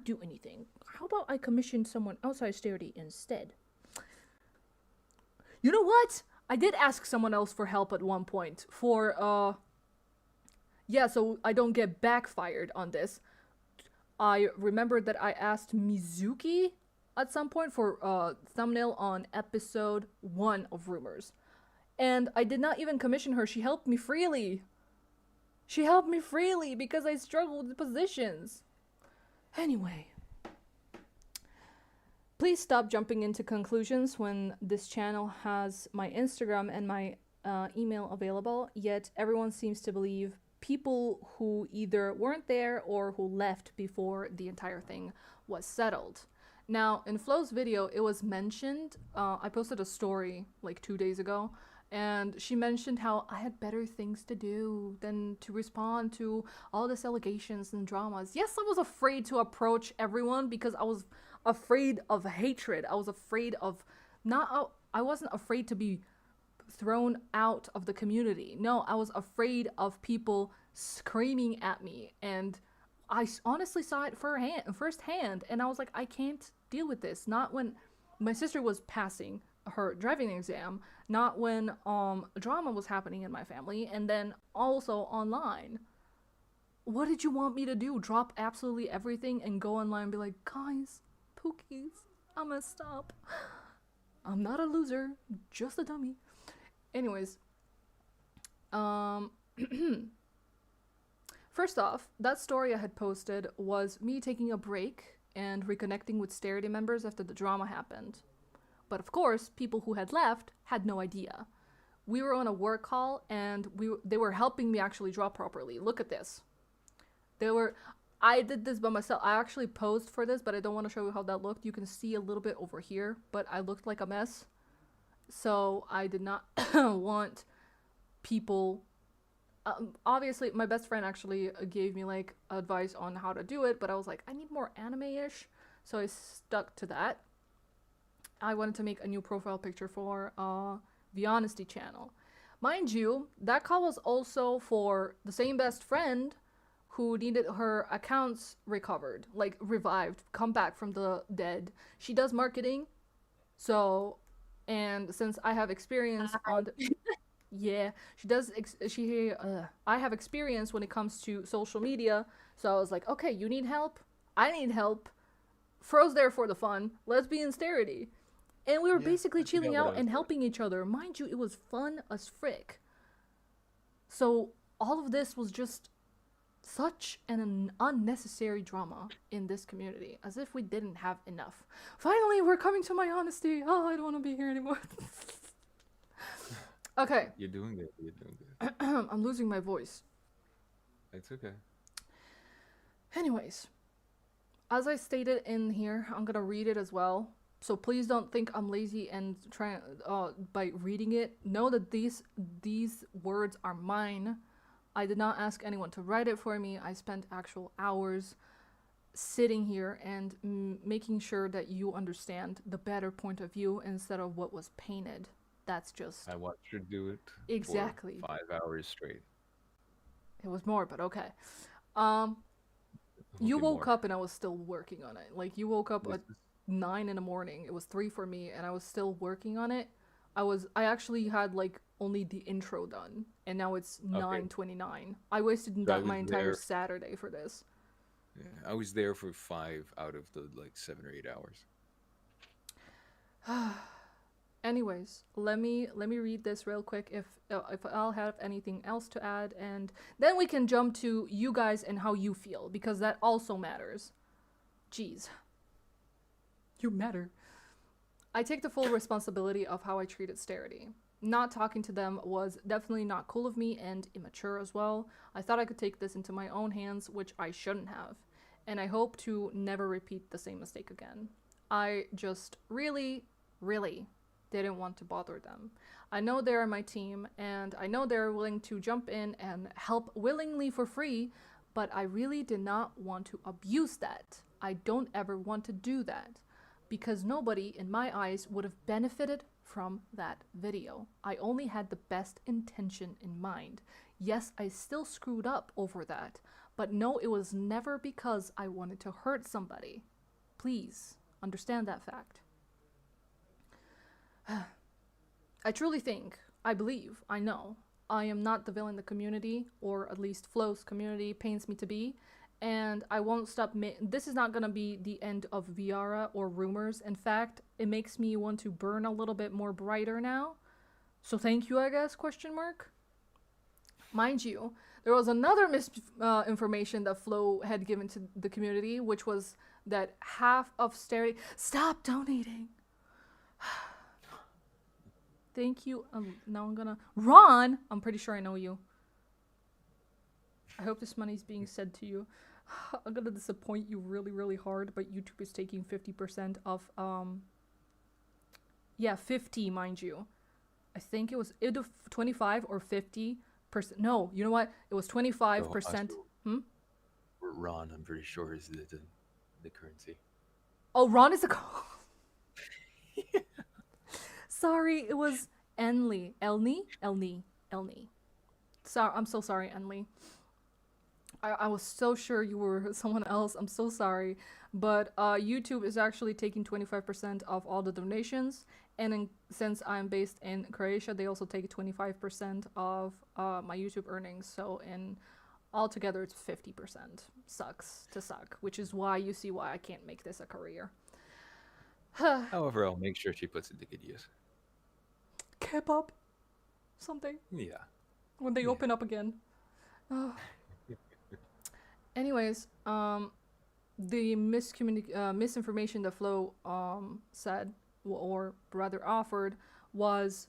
do anything. How about I commission someone outside Starity instead? You know what? I did ask someone else for help at one point for, so I don't get backfired on this. I remember that I asked Mizuki at some point for thumbnail on episode 1 of Rumors. And I did not even commission her. She helped me freely. Because I struggled with positions. Anyway. Please stop jumping into conclusions when this channel has my Instagram and my email available, yet everyone seems to believe people who either weren't there or who left before the entire thing was settled. Now, in Flo's video, it was mentioned, I posted a story like 2 days ago, and she mentioned how I had better things to do than to respond to all these allegations and dramas. Yes, I was afraid to approach everyone because I was afraid of hatred. I was afraid of I wasn't afraid to be thrown out of the community. No, I was afraid of people screaming at me, and I honestly saw it firsthand, and I was like, I can't deal with this. Not when my sister was passing her driving exam, not when drama was happening in my family, and then also online. What did you want me to do? Drop absolutely everything and go online and be like, guys, Pookies, I'm gonna stop. I'm not a loser, just a dummy. Anyways, first off, that story I had posted was me taking a break and reconnecting with Starity members after the drama happened. But of course, people who had left had no idea. We were on a work call and they were helping me actually draw properly. Look at this. I did this by myself. I actually posed for this, but I don't want to show you how that looked. You can see a little bit over here, but I looked like a mess. So I did not want people... obviously, my best friend actually gave me like advice on how to do it, but I was like, I need more anime-ish, so I stuck to that. I wanted to make a new profile picture for the Honesty channel. Mind you, that call was also for the same best friend who needed her accounts recovered, like revived, come back from the dead. She does marketing, so, and since I have experience on the, yeah, she does. I have experience when it comes to social media, so I was like, okay, you need help, I need help. Fro's there for the fun. Let's be in Starity. And we were Yeah, basically I forgot chilling what I out was and doing. helping each other. Mind you, it was fun as frick. So all of this was just such an unnecessary drama in this community, as if we didn't have enough. Finally, we're coming to my honesty. Oh, I don't want to be here anymore. Okay. You're doing good. You're doing good. I'm losing my voice. It's okay. Anyways, as I stated in here, I'm gonna read it as well. So please don't think I'm lazy and try by reading it. Know that these words are mine. I did not ask anyone to write it for me. I spent actual hours sitting here and making sure that you understand the better point of view instead of what was painted. That's just I watched her do it exactly. for 5 hours straight. It was more, but okay. You Okay, woke more. up and I was still working on it. Like you woke up This at is 9 in the morning. It was 3 for me, and I was still working on it. I actually had like only the intro done, and now it's okay. 9:29. I wasted So I my was entire there. Saturday for this. Yeah, I was there for 5 out of the like 7 or 8 hours. Anyways, let me read this real quick if I'll have anything else to add, and then we can jump to you guys and how you feel, because that also matters. Jeez. You matter. I take the full responsibility of how I treated Starity. Not talking to them was definitely not cool of me and immature as well. I thought I could take this into my own hands, which I shouldn't have. And I hope to never repeat the same mistake again. I just really, really didn't want to bother them. I know they're my team, and I know they're willing to jump in and help willingly for free, but I really did not want to abuse that. I don't ever want to do that, because nobody, in my eyes, would have benefited from that video. I only had the best intention in mind. Yes, I still screwed up over that, but no, it was never because I wanted to hurt somebody. Please understand that fact. I truly think, I believe, I know, I am not the villain the community, or at least Flo's community, paints me to be, and I won't stop. This is not gonna be the end of Viarrah or rumors. In fact, it makes me want to burn a little bit more brighter now. So thank you, I guess, question mark. Mind you, there was another misinformation that Flo had given to the community, which was that half of Starity... Stop donating! Thank you. Now I'm gonna... Ron! I'm pretty sure I know you. I hope this money's being said to you. I'm gonna disappoint you really, really hard, but YouTube is taking 50% of, yeah, 50, mind you. I think it was either 25 or 50%. No, you know what? It was 25%. Ron, I'm pretty sure, is the currency. Oh, Ron is a... Sorry, it was Enly. Elney. Sorry, I'm so sorry, Enly. I was so sure you were someone else. I'm so sorry. But YouTube is actually taking 25% of all the donations. And since I'm based in Croatia, they also take 25% of my YouTube earnings. So in altogether, it's 50%. Sucks to suck. Which is why you see why I can't make this a career. However, I'll make sure she puts it to good use. K-pop? Something. Yeah. When they open up again. Anyways, the misinformation that Flo said, or rather offered, was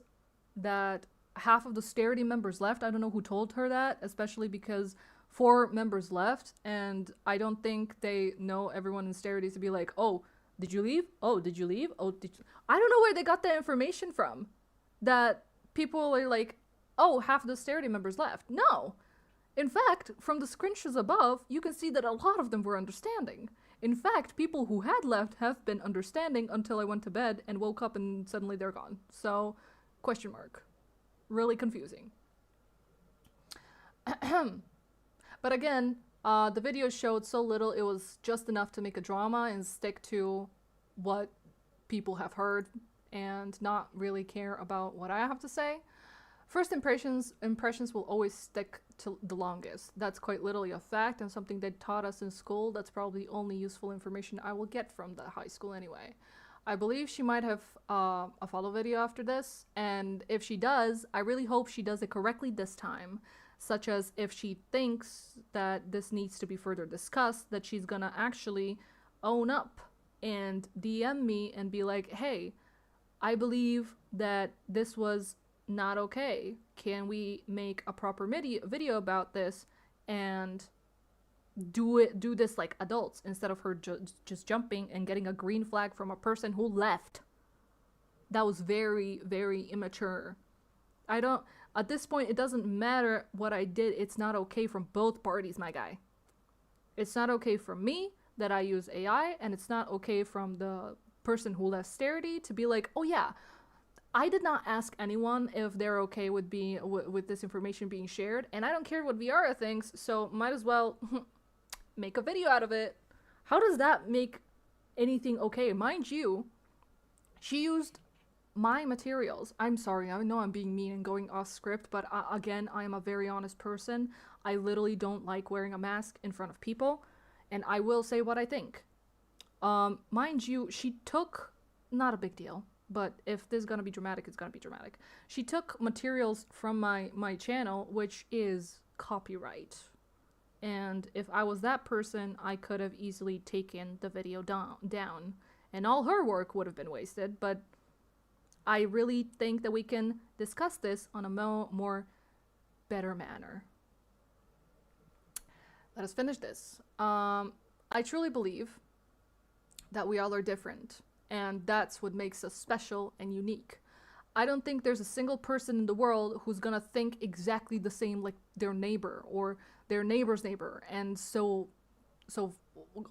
that half of the Starity members left. I don't know who told her that, especially because 4 members left, and I don't think they know everyone in Starity to be like, oh, did you leave? Oh, did you leave? Oh, did you... I don't know where they got that information from. That people are like, oh, half of the Starity members left. No. In fact, from the screenshots above, you can see that a lot of them were understanding. In fact, people who had left have been understanding until I went to bed and woke up and suddenly they're gone. So, question mark. Really confusing. But again, The video showed so little, it was just enough to make a drama and stick to what people have heard and not really care about what I have to say. First impressions will always stick to the longest. That's quite literally a fact and something they taught us in school. That's probably the only useful information I will get from the high school anyway. I believe she might have a follow video after this, and if she does, I really hope she does it correctly this time, such as if she thinks that this needs to be further discussed, that she's gonna actually own up and DM me and be like, hey, I believe that this was not okay. Can we make a proper video about this and do this like adults instead of her just jumping and getting a green flag from a person who left? That was very, very immature. I don't, at this point, it doesn't matter what I did. It's not okay from both parties, my guy. It's not okay from me that I use AI, and it's not okay from the person who left Starity to be like, oh yeah, I did not ask anyone if they're okay with with this information being shared, and I don't care what Viarrah thinks, so might as well make a video out of it. How does that make anything okay? Mind you, she used my materials. I'm sorry, I know I'm being mean and going off script, but again, I am a very honest person. I literally don't like wearing a mask in front of people, and I will say what I think. Mind you, she took, not a big deal, but if this is gonna be dramatic, it's gonna be dramatic. She took materials from my channel, which is copyright. And if I was that person, I could have easily taken the video down, and all her work would have been wasted, but I really think that we can discuss this on a more better manner. Let us finish this. I truly believe that we all are different, and that's what makes us special and unique. I don't think there's a single person in the world who's gonna think exactly the same like their neighbor or their neighbor's neighbor, and so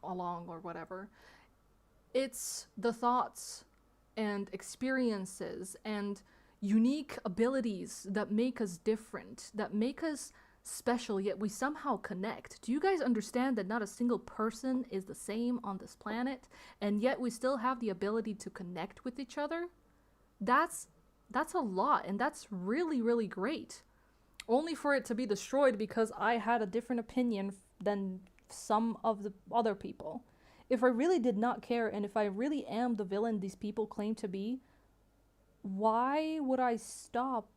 along or whatever. It's the thoughts and experiences and unique abilities that make us different, that make us special, yet we somehow connect. Do you guys understand that not a single person is the same on this planet, and yet we still have the ability to connect with each other? That's a lot, and that's really, really great. Only for it to be destroyed because I had a different opinion than some of the other people. If I really did not care, and if I really am the villain these people claim to be, why would I stop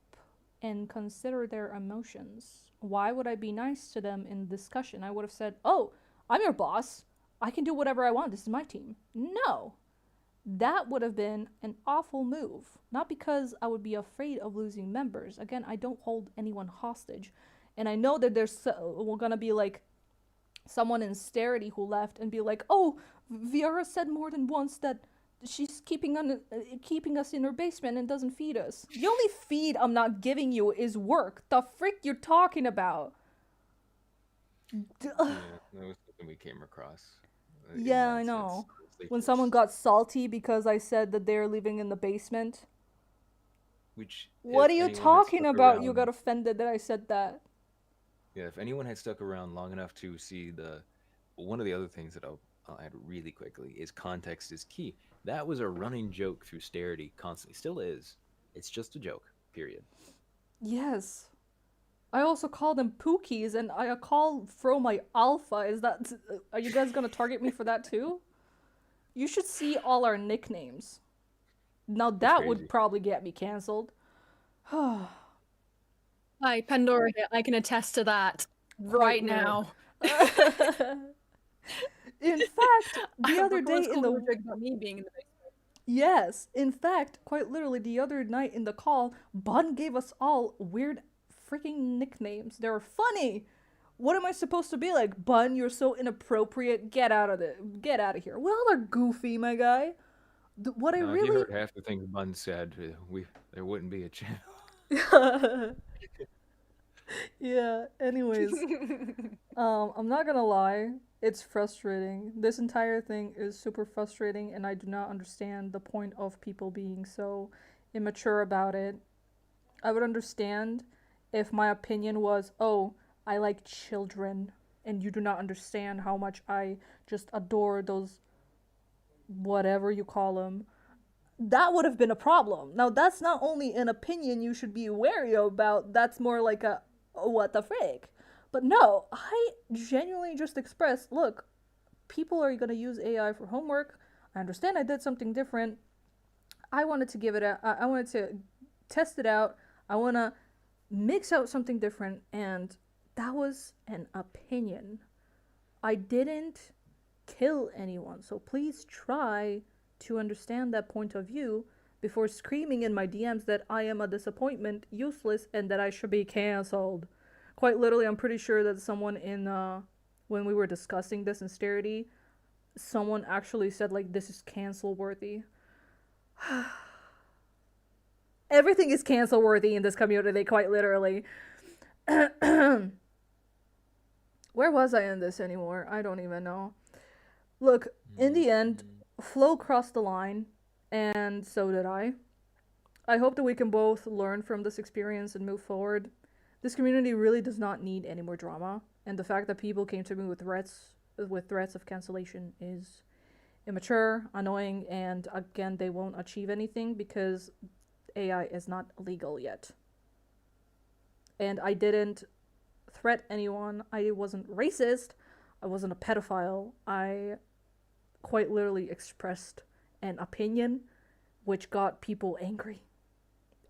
and consider their emotions? Why would I be nice to them in discussion? I would have said, oh, I'm your boss. I can do whatever I want. This is my team. No. That would have been an awful move. Not because I would be afraid of losing members. Again, I don't hold anyone hostage. And I know that we're gonna be like someone in Starity who left and be like, oh, Viarrah said more than once that she's keeping us in her basement and doesn't feed us. The only feed I'm not giving you is work. The frick you're talking about? Yeah, that was something we came across. Yeah, I know. When someone got salty because I said that they're living in the basement. Which, what are you talking about? You got offended that I said that. Yeah, if anyone had stuck around long enough to see one of the other things that I'll add really quickly is context is key. That was a running joke through Starity constantly. Still is. It's just a joke, period. Yes. I also call them Pookies, and I call Fro my Alpha. Are you guys gonna target me for that too? You should see all our nicknames. Now that would probably get me cancelled. Hi, Pandora here. I can attest to that right now. In fact, the other day in the about me being in the basement. Yes, in fact, quite literally the other night in the call, Bun gave us all weird freaking nicknames. They were funny. What am I supposed to be like? Bun, you're so inappropriate. Get out of here. Well, they're goofy, my guy. If you heard half the things Bun said, there wouldn't be a channel. Yeah, anyways. I'm not gonna lie. It's frustrating. This entire thing is super frustrating, and I do not understand the point of people being so immature about it. I would understand if my opinion was, oh, I like children, and you do not understand how much I just adore those, whatever you call them, that would have been a problem. Now, that's not only an opinion you should be wary about, that's more like a, what the frick? But no, I genuinely just expressed, look, people are going to use AI for homework. I understand I did something different. I wanted to give it a, I wanted to test it out. I want to mix out something different, and that was an opinion. I didn't kill anyone, so please try to understand that point of view before screaming in my DMs that I am a disappointment, useless, and that I should be cancelled. Quite literally, I'm pretty sure that someone in, when we were discussing this in Starity, someone actually said, like, this is cancel worthy. Everything is cancel worthy in this community, quite literally. Where was I in this anymore? I don't even know. Look, in the end, Flo crossed the line, and so did I. I hope that we can both learn from this experience and move forward. This community really does not need any more drama, and the fact that people came to me with threats of cancellation is immature, annoying, and again, they won't achieve anything because AI is not legal yet. And I didn't threat anyone. I wasn't racist. I wasn't a pedophile. I quite literally expressed an opinion which got people angry.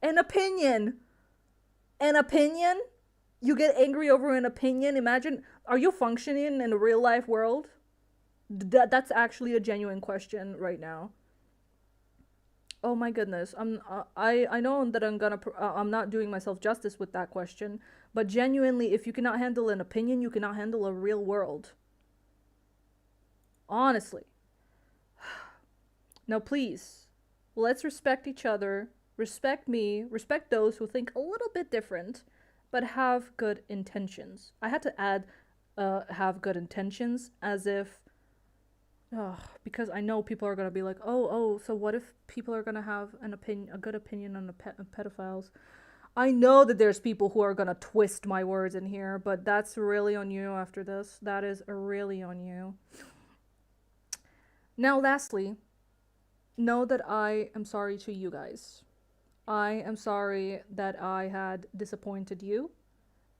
An opinion! An opinion? You get angry over an opinion? Imagine, are you functioning in a real life world? That's actually a genuine question right now. Oh my goodness, I know that I'm not doing myself justice with that question, but genuinely, if you cannot handle an opinion, you cannot handle a real world. Honestly. Now please, let's respect each other, respect me, respect those who think a little bit different, but have good intentions. I had to add have good intentions as if, because I know people are gonna be like, so what if people are gonna have a good opinion on pedophiles? I know that there's people who are gonna twist my words in here, but that's really on you after this. That is really on you. Now, lastly, know that I am sorry to you guys. I am sorry that I had disappointed you.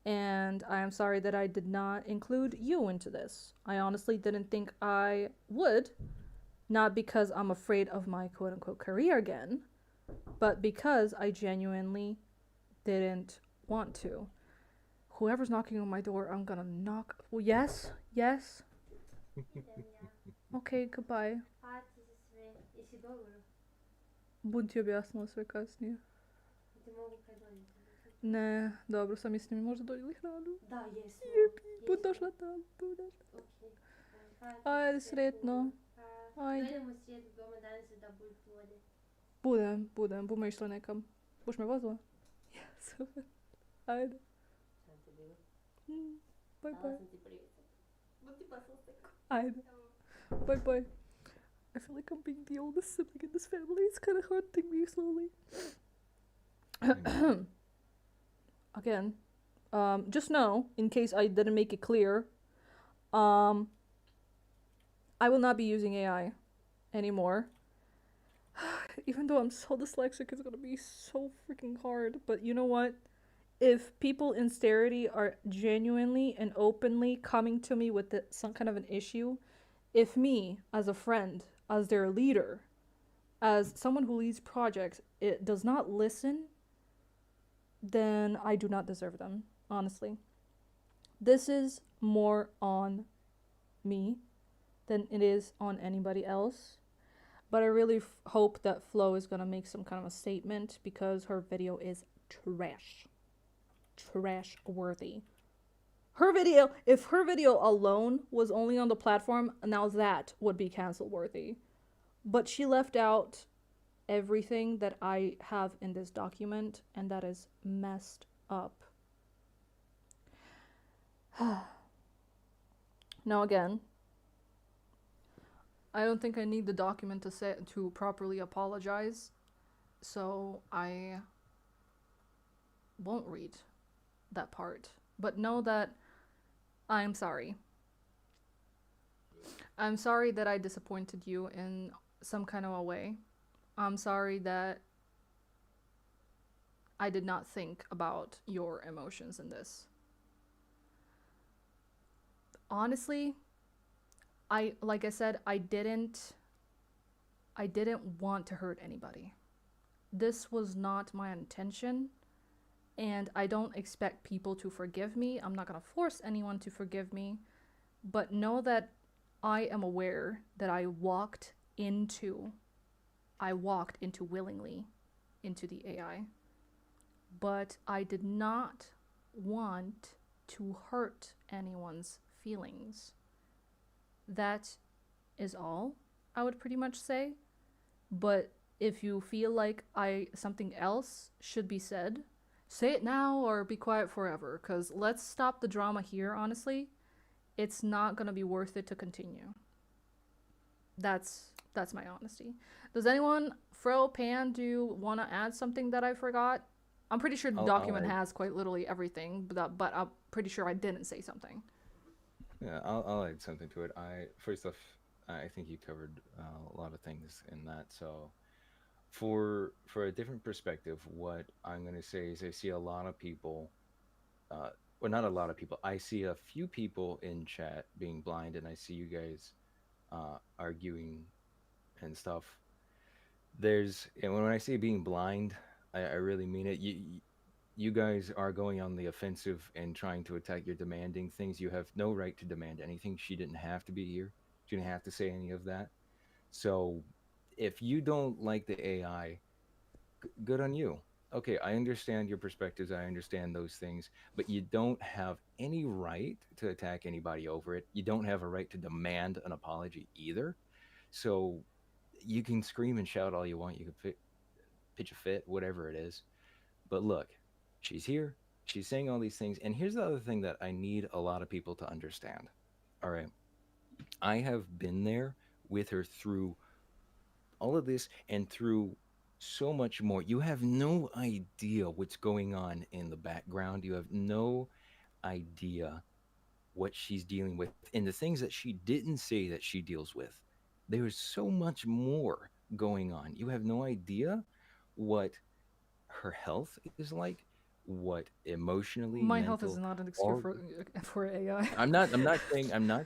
And I am sorry that I did not include you into this. I honestly didn't think I would, not because I'm afraid of my quote unquote career again, but because I genuinely didn't want to. Whoever's knocking on my door, I'm gonna knock. Well, yes, yes. Okay, goodbye. Budu ti objasnila sve kasnije. Ne, dobro, sam mislim možda donijeli hranu. Da, jesmo. Jepi, bud došla tam, bud došla. Ajde, sretno. Ajde. Dojdemo sjedu doma danas da budu vode. Budem išla nekam. Buš me vozila? Ja, super. Ajde. Sam ti bilo? Bye Dala bye. sam ti prijetak. Bud ti pasla sliku. Ajde. Bye bye. I feel like I'm being the oldest sibling in this family. It's kind of haunting me slowly. Again, just know, in case I didn't make it clear, I will not be using AI anymore. Even though I'm so dyslexic, it's gonna be so freaking hard. But you know what? If people in Starity are genuinely and openly coming to me with some kind of an issue, if me, as a friend, as their leader, as someone who leads projects, it does not listen, then I do not deserve them, honestly. This is more on me than it is on anybody else. But I really hope that Flo is gonna make some kind of a statement because her video is trash. Trash worthy. Her video, if her video alone was only on the platform, now that would be cancel worthy. But she left out everything that I have in this document, and that is messed up. Now again, I don't think I need the document to properly apologize, so I won't read that part. But know that I'm sorry. I'm sorry that I disappointed you in some kind of a way. I'm sorry that I did not think about your emotions in this. Honestly, like I said, I didn't want to hurt anybody. This was not my intention, and I don't expect people to forgive me. I'm not going to force anyone to forgive me, but know that I am aware that I walked into willingly into the AI, but I did not want to hurt anyone's feelings. That is all I would pretty much say. But if you feel like something else should be said, say it now or be quiet forever, cuz let's stop the drama here, honestly. It's not going to be worth it to continue. That's my honesty. Does anyone, Fro, Pan, do you want to add something that I forgot? I'm pretty sure the document has quite literally everything, but I'm pretty sure I didn't say something. Yeah, I'll add something to it. First off, I think you covered a lot of things in that. So for a different perspective, what I'm gonna say is I see a lot of people, well, not a lot of people. I see a few people in chat being blind, and I see you guys arguing and stuff. And when I say being blind, I really mean it. You guys are going on the offensive and trying to attack. You're demanding things. You have no right to demand anything. She didn't have to be here. She didn't have to say any of that. So if you don't like the AI, good on you. Okay, I understand your perspectives. I understand those things, but you don't have any right to attack anybody over it. You don't have a right to demand an apology either. So you can scream and shout all you want. You can pitch a fit, whatever it is. But look, she's here. She's saying all these things. And here's the other thing that I need a lot of people to understand. All right. I have been there with her through all of this and through so much more. You have no idea what's going on in the background. You have no idea what she's dealing with and the things that she didn't say that she deals with. There's so much more going on. You have no idea what her health is like, what emotionally, My health is mental, not an excuse all. for AI. I'm not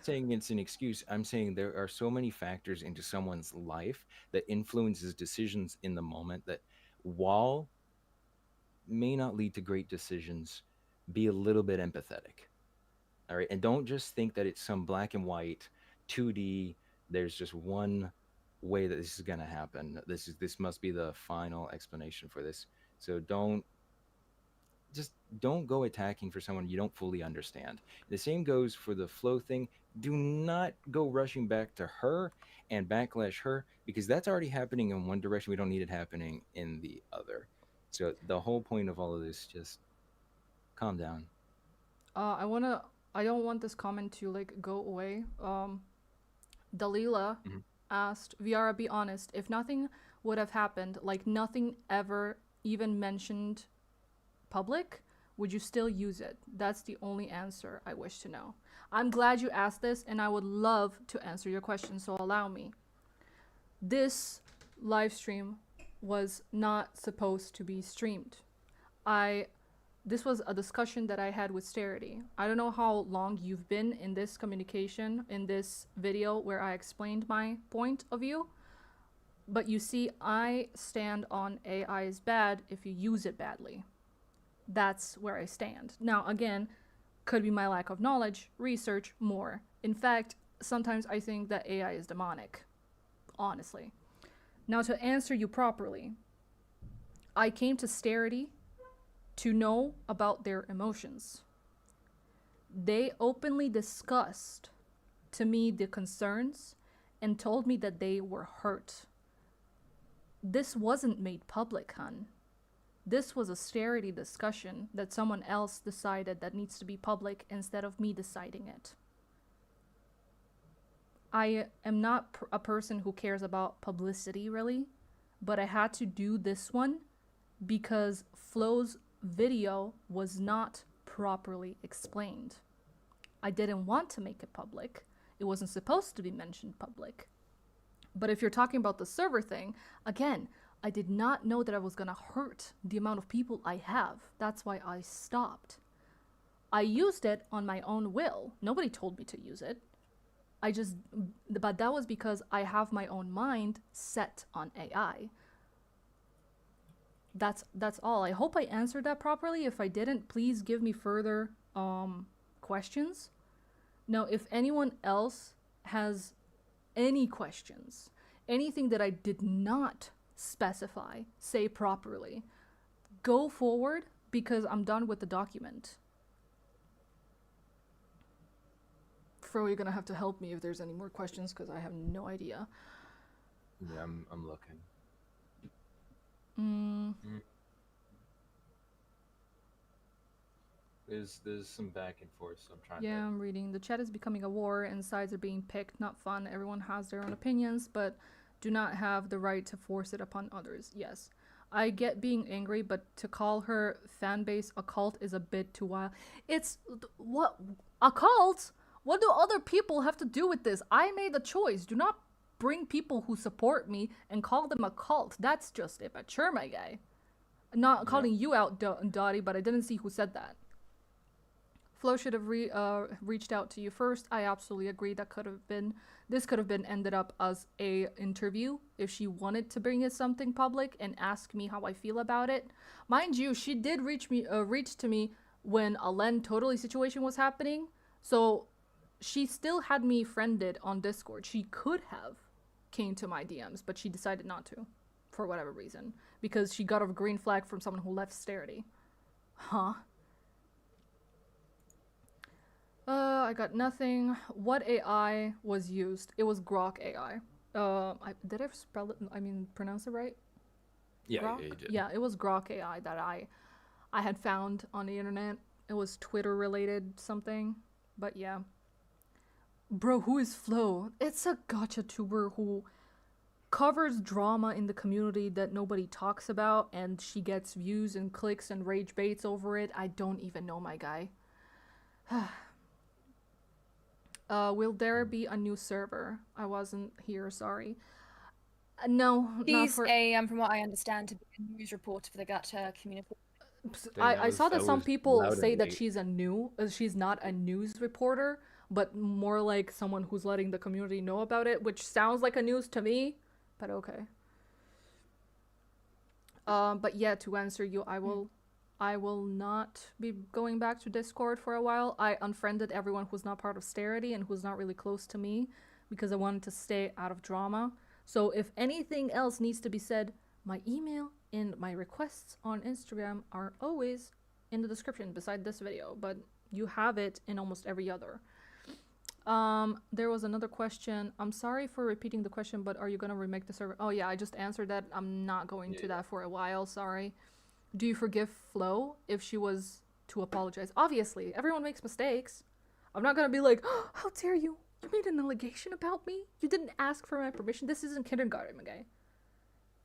saying it's an excuse. I'm saying there are so many factors into someone's life that influences decisions in the moment that, while may not lead to great decisions, be a little bit empathetic. All right. And don't just think that it's some black and white 2D, there's just one way that this is going to happen. This must be the final explanation for this. So just don't go attacking for someone you don't fully understand. The same goes for the flow thing. Do not go rushing back to her and backlash her, because that's already happening in one direction. We don't need it happening in the other. So the whole point of all of this, just calm down. I don't want this comment to like go away. Dalila Mhm. asked, Viara, be honest, if nothing would have happened, like nothing ever even mentioned public, would you still use it? That's the only answer I wish to know. I'm glad you asked this, and I would love to answer your question, so allow me. This live stream was not supposed to be streamed. This was a discussion that I had with Starity. I don't know how long you've been in this communication, in this video where I explained my point of view, but you see, I stand on AI is bad if you use it badly. That's where I stand. Now, again, could be my lack of knowledge, research, more. In fact, sometimes I think that AI is demonic, honestly. Now, to answer you properly, I came to Starity to know about their emotions. They openly discussed to me the concerns and told me that they were hurt. This wasn't made public, hun. This was a Starity discussion that someone else decided that needs to be public instead of me deciding it. I am not a person who cares about publicity, really, but I had to do this one because Flo's video was not properly explained. I didn't want to make it public. It wasn't supposed to be mentioned public. But if you're talking about the server thing, again, I did not know that I was gonna hurt the amount of people I have. That's why I stopped. I used it on my own will. Nobody told me to use it. But that was because I have my own mind set on AI. That's all. I hope I answered that properly. If I didn't, please give me further questions. Now, if anyone else has any questions, anything that I did not specify, say properly, go forward because I'm done with the document. Fro, you're gonna have to help me if there's any more questions because I have no idea. Yeah, I'm looking. There's some back and forth, so I'm trying Yeah, to... I'm reading. The chat is becoming a war and sides are being picked. Not fun. Everyone has their own opinions, but do not have the right to force it upon others. Yes. I get being angry, but to call her fan base a cult is a bit too wild. It's... What? A cult? What do other people have to do with this? I made the choice. Do not bring people who support me and call them a cult. That's just immature, my guy. Not calling you out, Dottie, but I didn't see who said that. Flo should have reached out to you first. I absolutely agree. This could have been ended up as a interview if she wanted to bring it something public and ask me how I feel about it. Mind you, she did reach to me when a Len Totally situation was happening. So she still had me friended on Discord. She could have came to my DMs, but she decided not to for whatever reason because she got a green flag from someone who left Starity. Huh? I got nothing. What AI was used? It was Grok AI. Did I spell it? I mean, pronounce it right? Yeah, Grok? yeah, you did. Yeah, it was Grok AI that I had found on the internet. It was Twitter related something, but yeah. Bro, who is Flo? It's a gacha tuber who covers drama in the community that nobody talks about, and she gets views and clicks and rage baits over it. I don't even know, my guy. Will there be a new server? I wasn't here, sorry. No, not She's for... from what I understand, to be a news reporter for the gacha community. I saw that some was people loud say and that late. she's not a news reporter, but more like someone who's letting the community know about it, which sounds like a news to me, but okay. But yeah, to answer you, I will not be going back to Discord for a while. I unfriended everyone who's not part of Starity and who's not really close to me because I wanted to stay out of drama. So if anything else needs to be said, my email and my requests on Instagram are always in the description beside this video, but you have it in almost every other. There was another question. I'm sorry for repeating the question, but are you gonna remake the server? Oh yeah, I just answered that. I'm not going to that for a while, sorry. Do you forgive Flo if she was to apologize? Obviously, everyone makes mistakes. I'm not gonna be like, oh, how dare you? You made an allegation about me? You didn't ask for my permission? This isn't kindergarten, my guy.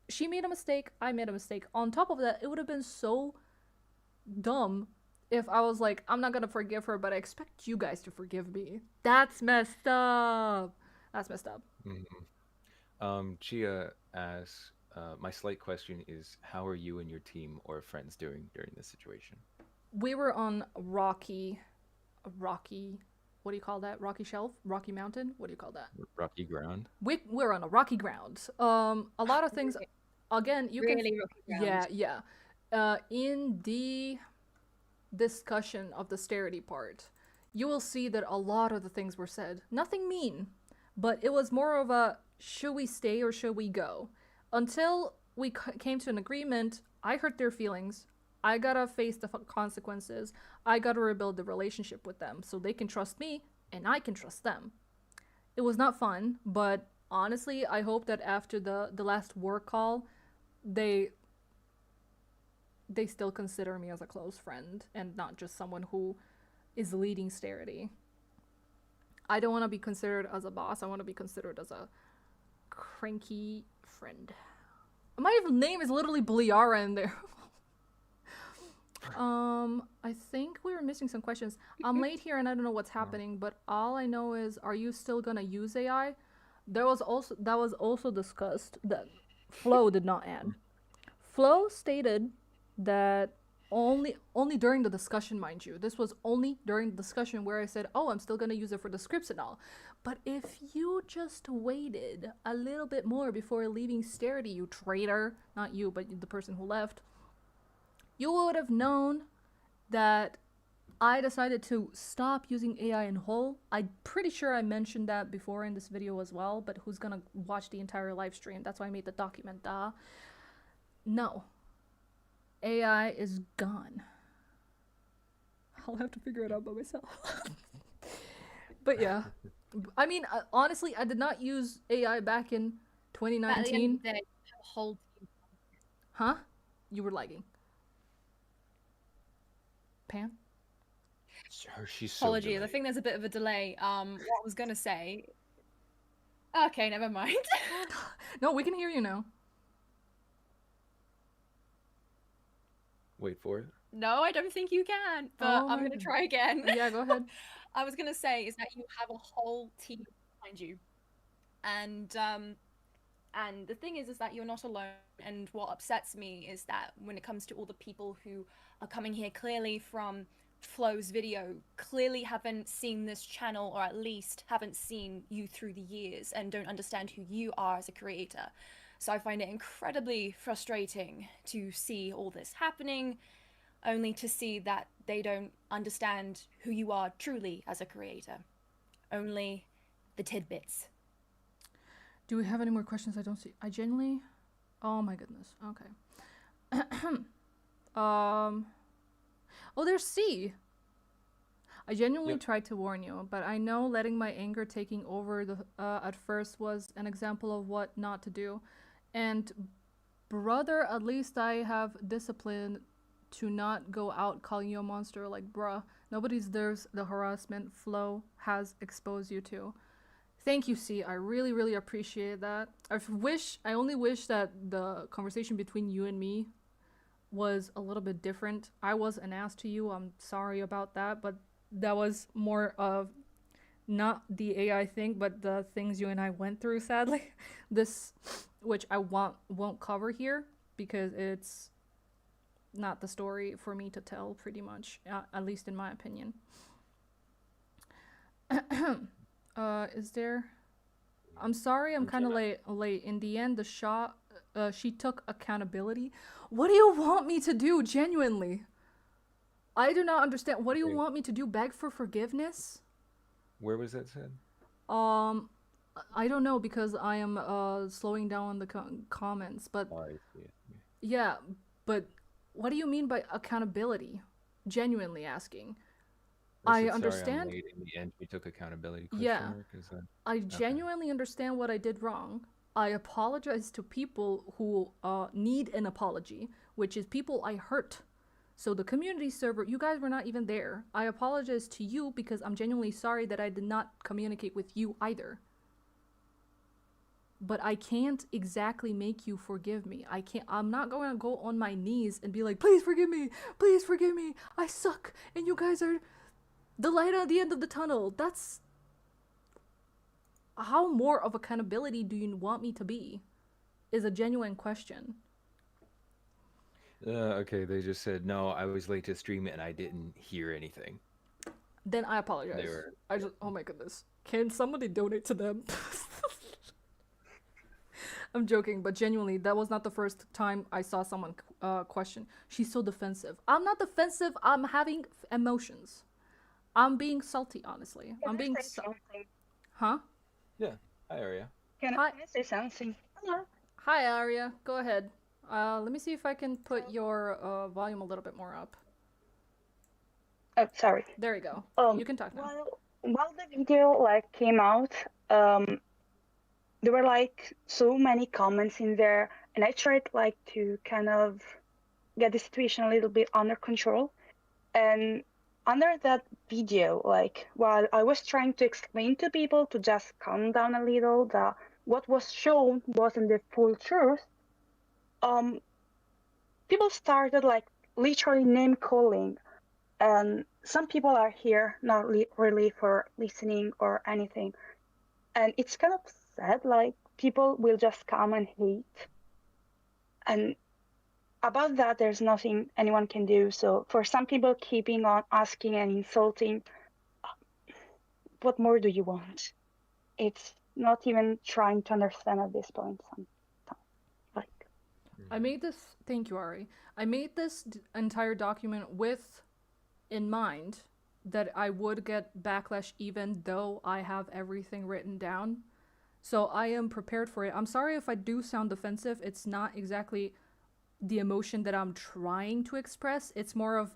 She made a mistake, I made a mistake. On top of that, it would have been so dumb if I was like, I'm not gonna forgive her, but I expect you guys to forgive me. That's messed up. That's messed up. Chia asks, my slight question is, how are you and your team or friends doing during this situation? We were on rocky, what do you call that? Rocky shelf? Rocky mountain? What do you call that? Rocky ground? We're on a rocky ground. A lot of things, again, you Really can... rocky ground. Yeah. In the discussion of the Starity part, you will see that a lot of the things were said. Nothing mean, but it was more of a, should we stay or should we go? Until we came to an agreement, I hurt their feelings. I gotta face the consequences. I gotta rebuild the relationship with them so they can trust me and I can trust them. It was not fun, but honestly, I hope that after the last work call, they still consider me as a close friend and not just someone who is leading Starity. I don't want to be considered as a boss. I want to be considered as a cranky friend. My name is literally Viarrah in there. I think we were missing some questions. I'm late here and I don't know what's happening, but all I know is, are you still gonna use AI? That was also discussed that Flo did not add. Flo stated that only during the discussion, mind you. This was only during the discussion where I said, "Oh, I'm still gonna use it for the scripts and all." But if you just waited a little bit more before leaving Starity, you traitor, not you, but the person who left, you would have known that I decided to stop using AI in whole. I'm pretty sure I mentioned that before in this video as well, but who's gonna watch the entire live stream? That's why I made the document. No. AI is gone. I'll have to figure it out by myself. But yeah. I mean, honestly, I did not use AI back in At the end 2019. of the day, you have a whole team. Huh? You were lagging. Pam? She's so Apologies, I delayed. think there's a bit of a delay. What I was gonna say. Okay, never mind. No, we can hear you now. Wait for it. No, I don't think you can. But Oh I'm my gonna God. try again. Yeah, go ahead. I was gonna say is that you have a whole team behind you, and the thing is that you're not alone. And what upsets me is that when it comes to all the people who are coming here clearly from Flo's video, clearly haven't seen this channel, or at least haven't seen you through the years and don't understand who you are as a creator. So I find it incredibly frustrating to see all this happening, only to see that they don't understand who you are truly as a creator. Only the tidbits. Do we have any more questions? I don't see. I genuinely. Oh my goodness. Okay. Oh, there's C. I genuinely Yep. tried to warn you, but I know letting my anger taking over the at first was an example of what not to do. And brother, at least I have discipline to not go out calling you a monster. Like, bruh, nobody deserves the harassment Flo has exposed you to. Thank you, C. I really, really appreciate that. I only wish that the conversation between you and me was a little bit different. I was an ass to you. I'm sorry about that, but that was more of not the AI thing, but the things you and I went through, sadly. This, which I won't cover here because it's not the story for me to tell, pretty much, at least in my opinion. Is there? I'm sorry, I'm kind of late. In the end, she took accountability. What do you want me to do, genuinely? I do not understand. What do you want me to do? Beg for forgiveness? Where was that said? I don't know, because I am slowing down the comments, but Oh, I see. yeah, but what do you mean by accountability? Genuinely asking. I said, understand. Sorry, I'm late. In the end, she took accountability. Yeah. I okay. genuinely understand what I did wrong. I apologize to people who need an apology, which is people I hurt. So the community server, you guys were not even there. I apologize to you because I'm genuinely sorry that I did not communicate with you either. But I can't exactly make you forgive me. I'm not going to go on my knees and be like, please forgive me, I suck, and you guys are the light at the end of the tunnel. That's... How more of accountability do you want me to be? Is a genuine question. Okay, they just said, no, I was late to stream it and I didn't hear anything. Then I apologize. Oh my goodness. Can somebody donate to them? I'm joking, but genuinely, that was not the first time I saw someone question. She's so defensive. I'm not defensive. I'm having emotions. I'm being salty, honestly. Can I'm being I say something? Huh? Yeah. Hi, Arya. Can I say something? Hello. Hi, Arya. Go ahead. Let me see if I can put your volume a little bit more up. Oh, sorry. There you go. You can talk now. While the video came out, there were so many comments in there, and I tried to kind of get the situation a little bit under control. And under that video, while I was trying to explain to people to just calm down a little, that what was shown wasn't the full truth, people started literally name calling. And some people are here not really for listening or anything. And it's kind of sad, like people will just come and hate. And about that, there's nothing anyone can do. So for some people keeping on asking and insulting, what more do you want? It's not even trying to understand at this point. Like, I made this. Thank you, Ari. I made this entire document with in mind that I would get backlash even though I have everything written down. So I am prepared for it. I'm sorry if I do sound defensive. It's not exactly the emotion that I'm trying to express. It's more of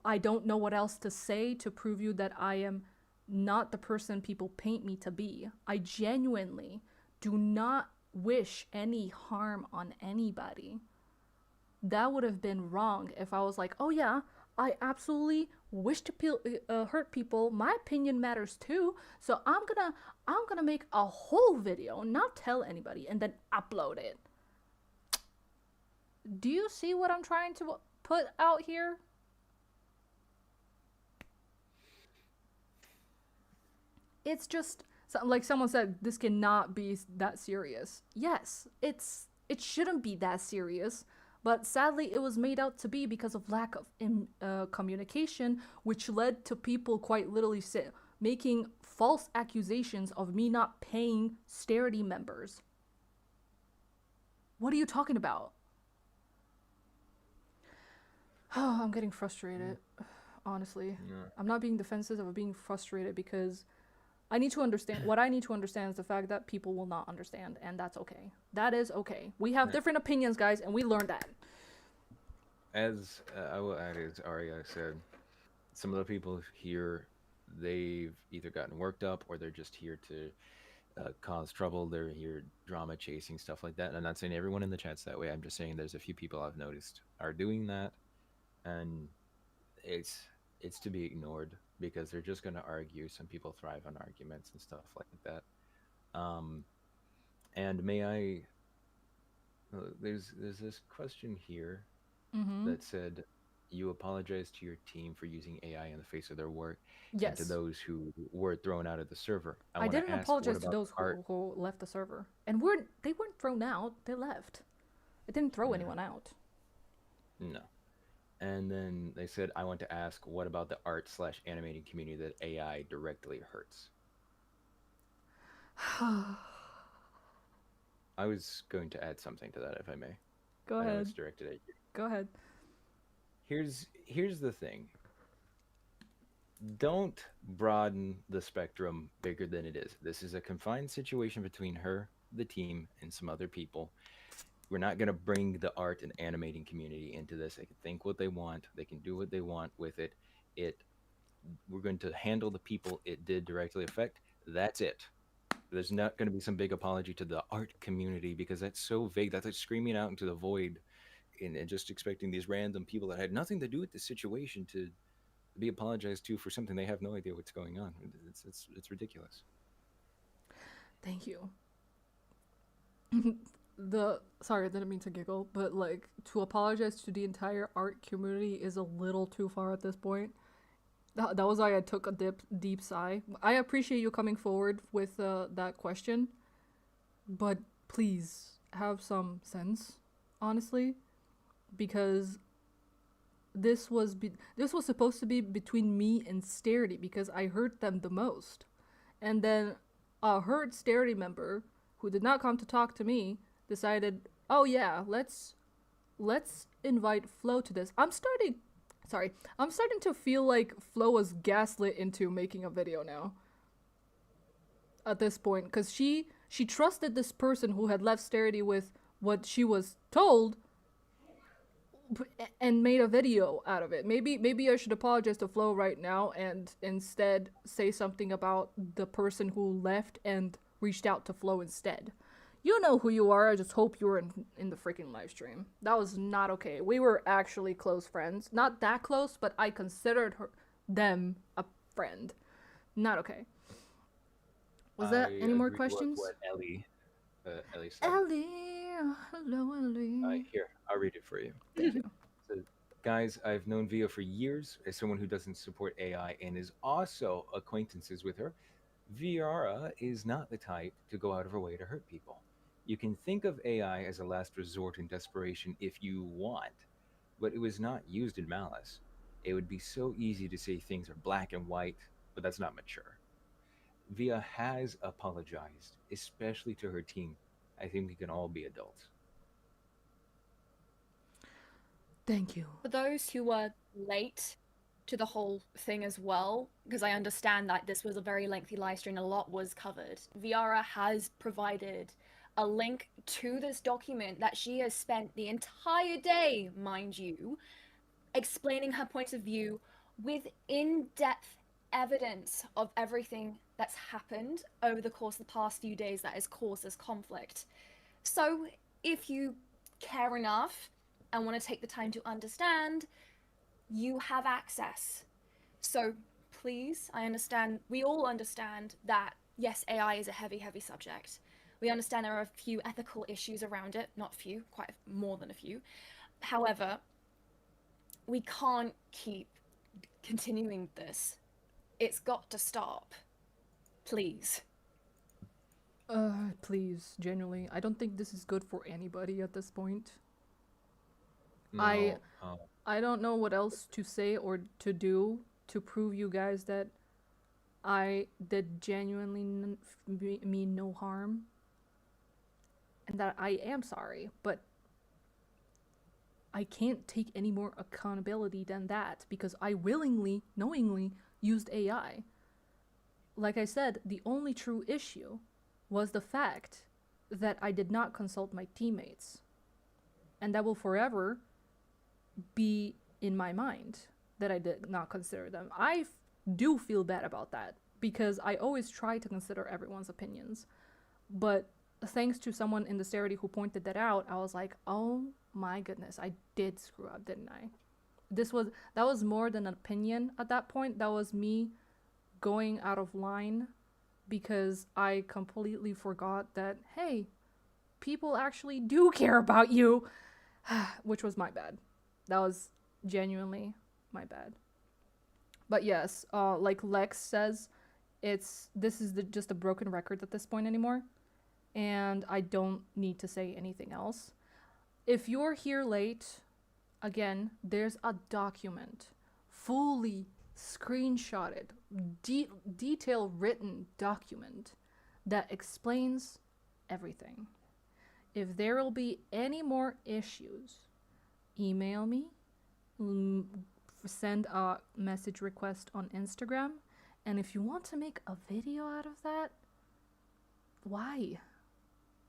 I don't know what else to say to prove you that I am not the person people paint me to be. I genuinely do not wish any harm on anybody. That would have been wrong if I was like, oh yeah, I absolutely wish to hurt people. My opinion matters too. So I'm gonna make a whole video, not tell anybody, and then upload it. Do you see what I'm trying to put out here? It's just like someone said, this cannot be that serious. Yes, it shouldn't be that serious, but sadly it was made out to be because of lack of communication, which led to people quite literally making false accusations of me not paying Starity members. What are you talking about? Oh, I'm getting frustrated, honestly. Yeah. I'm not being defensive, I'm being frustrated because I need to understand. What I need to understand is the fact that people will not understand, and that's okay. That is okay. We have different opinions, guys, and we learned that. As I will add, as Aria said, some of the people here, they've either gotten worked up or they're just here to cause trouble. They're here drama chasing, stuff like that. And I'm not saying everyone in the chat's that way. I'm just saying there's a few people I've noticed are doing that, and it's to be ignored because they're just going to argue. Some people thrive on arguments and stuff like that. And may I? There's this question here that said, "You apologize to your team for using AI in the face of their work, and to Yes. those who were thrown out of the server." I want to didn't ask, apologize what to about those art? who left the server. And they weren't thrown out, they left. It didn't throw anyone out. No. And then they said, "I want to ask, what about the art/animating community that AI directly hurts?" I was going to add something to that, if I may. Go I know ahead. it's directed at you. Go ahead. Here's the thing. Don't broaden the spectrum bigger than it is. This is a confined situation between her, the team, and some other people. We're not going to bring the art and animating community into this. They can think what they want. They can do what they want with it. We're going to handle the people it did directly affect. That's it. There's not going to be some big apology to the art community because that's so vague. That's like screaming out into the void and just expecting these random people that had nothing to do with the situation to be apologized to for something they have no idea what's going on. It's ridiculous. Thank you. Sorry, I didn't mean to giggle, but like to apologize to the entire art community is a little too far at this point. That was why I took a deep sigh. I appreciate you coming forward with that question, but please have some sense, honestly, because this was supposed to be between me and Starity because I hurt them the most, and then a hurt Starity member who did not come to talk to me decided, oh yeah, let's invite Flo to this. I'm starting to feel like Flo was gaslit into making a video now. At this point, because she trusted this person who had left Starity with what she was told, and made a video out of it. Maybe I should apologize to Flo right now and instead say something about the person who left and reached out to Flo instead. You know who you are. I just hope you were in the freaking live stream. That was not okay. We were actually close friends. Not that close, but I considered them a friend. Not okay. Was that any more questions? What Ellie said. Ellie, hello Ellie. Here, I'll read it for you. Thank you. So, Guys, I've known Via for years as someone who doesn't support AI and is also acquaintances with her. Viarrah is not the type to go out of her way to hurt people. You can think of AI as a last resort in desperation if you want, but it was not used in malice. It would be so easy to say things are black and white, but that's not mature. Via has apologized, especially to her team. I think we can all be adults. Thank you. For those who were late to the whole thing as well, because I understand that this was a very lengthy live stream, a lot was covered. Viarrah has provided a link to this document that she has spent the entire day, mind you, explaining her point of view with in-depth evidence of everything that's happened over the course of the past few days that has caused this conflict. So if you care enough and want to take the time to understand, you have access. So please, I understand, we all understand that yes, AI is a heavy, heavy subject. We understand there are a few ethical issues around it, not few, quite more than a few. However, we can't keep continuing this. It's got to stop. Please. Please, genuinely. I don't think this is good for anybody at this point. No, I don't know what else to say or to do to prove you guys that I did genuinely mean no harm. And that I am sorry, but I can't take any more accountability than that because I willingly, knowingly used AI. Like I said, the only true issue was the fact that I did not consult my teammates. And that will forever be in my mind that I did not consider them. I do feel bad about that because I always try to consider everyone's opinions. But thanks to someone in the Starity who pointed that out, I was like, oh my goodness, I did screw up, didn't I? That was more than an opinion at that point. That was me going out of line because I completely forgot that, hey, people actually do care about you, which was my bad. That was genuinely my bad. But yes, like Lex says, this is just a broken record at this point anymore, and I don't need to say anything else. If you're here late, again, there's a document, fully screenshotted, detail written document that explains everything. If there will be any more issues, email me, send a message request on Instagram, and if you want to make a video out of that, why?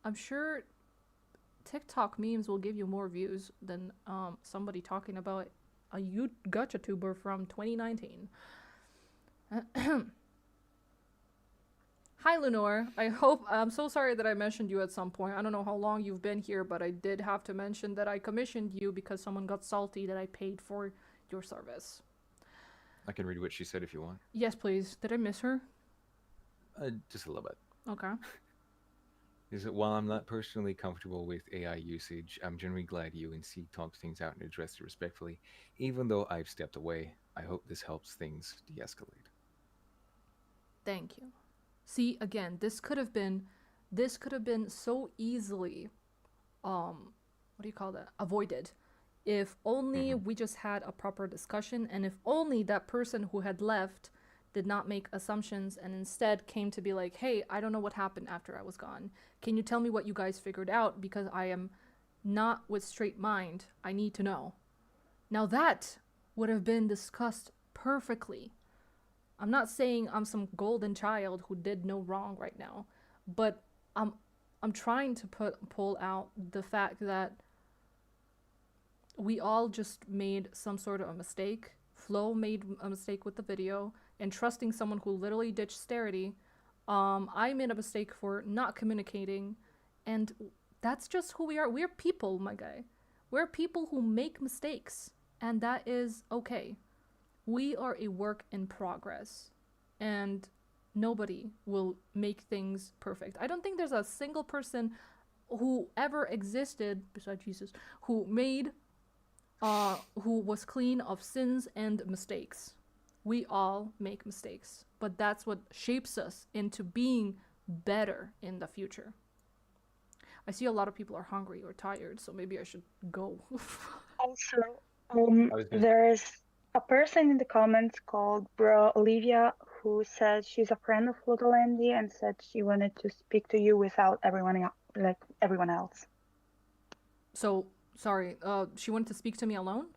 I'm sure TikTok memes will give you more views than somebody talking about a gacha tuber from 2019. Hi, Lenore. I'm so sorry that I mentioned you at some point. I don't know how long you've been here, but I did have to mention that I commissioned you because someone got salty that I paid for your service. I can read what she said if you want. Yes, please. Did I miss her? Just a little bit. Okay. Is that while I'm not personally comfortable with AI usage, I'm generally glad you and C talked things out and addressed it respectfully. Even though I've stepped away, I hope this helps things de-escalate. Thank you. See, again, this could have been so easily avoided if only we just had a proper discussion, and if only that person who had left did not make assumptions and instead came to be like, hey, I don't know what happened after I was gone. Can you tell me what you guys figured out? Because I am not with straight mind. I need to know. Now that would have been discussed perfectly. I'm not saying I'm some golden child who did no wrong right now, but I'm trying to pull out the fact that we all just made some sort of a mistake. Flo made a mistake with the video and trusting someone who literally ditched Starity. I made a mistake for not communicating, and that's just who we are. We're people, my guy. We're people who make mistakes, and that is okay. We are a work in progress, and nobody will make things perfect. I don't think there's a single person who ever existed, besides Jesus, who made who was clean of sins and mistakes. We all make mistakes, but that's what shapes us into being better in the future. I see a lot of people are hungry or tired, so maybe I should go. Also, I was gonna. there's a person in the comments called Bro Olivia who said she's a friend of Flodolandy and said she wanted to speak to you without like everyone else. So, sorry, she wanted to speak to me alone?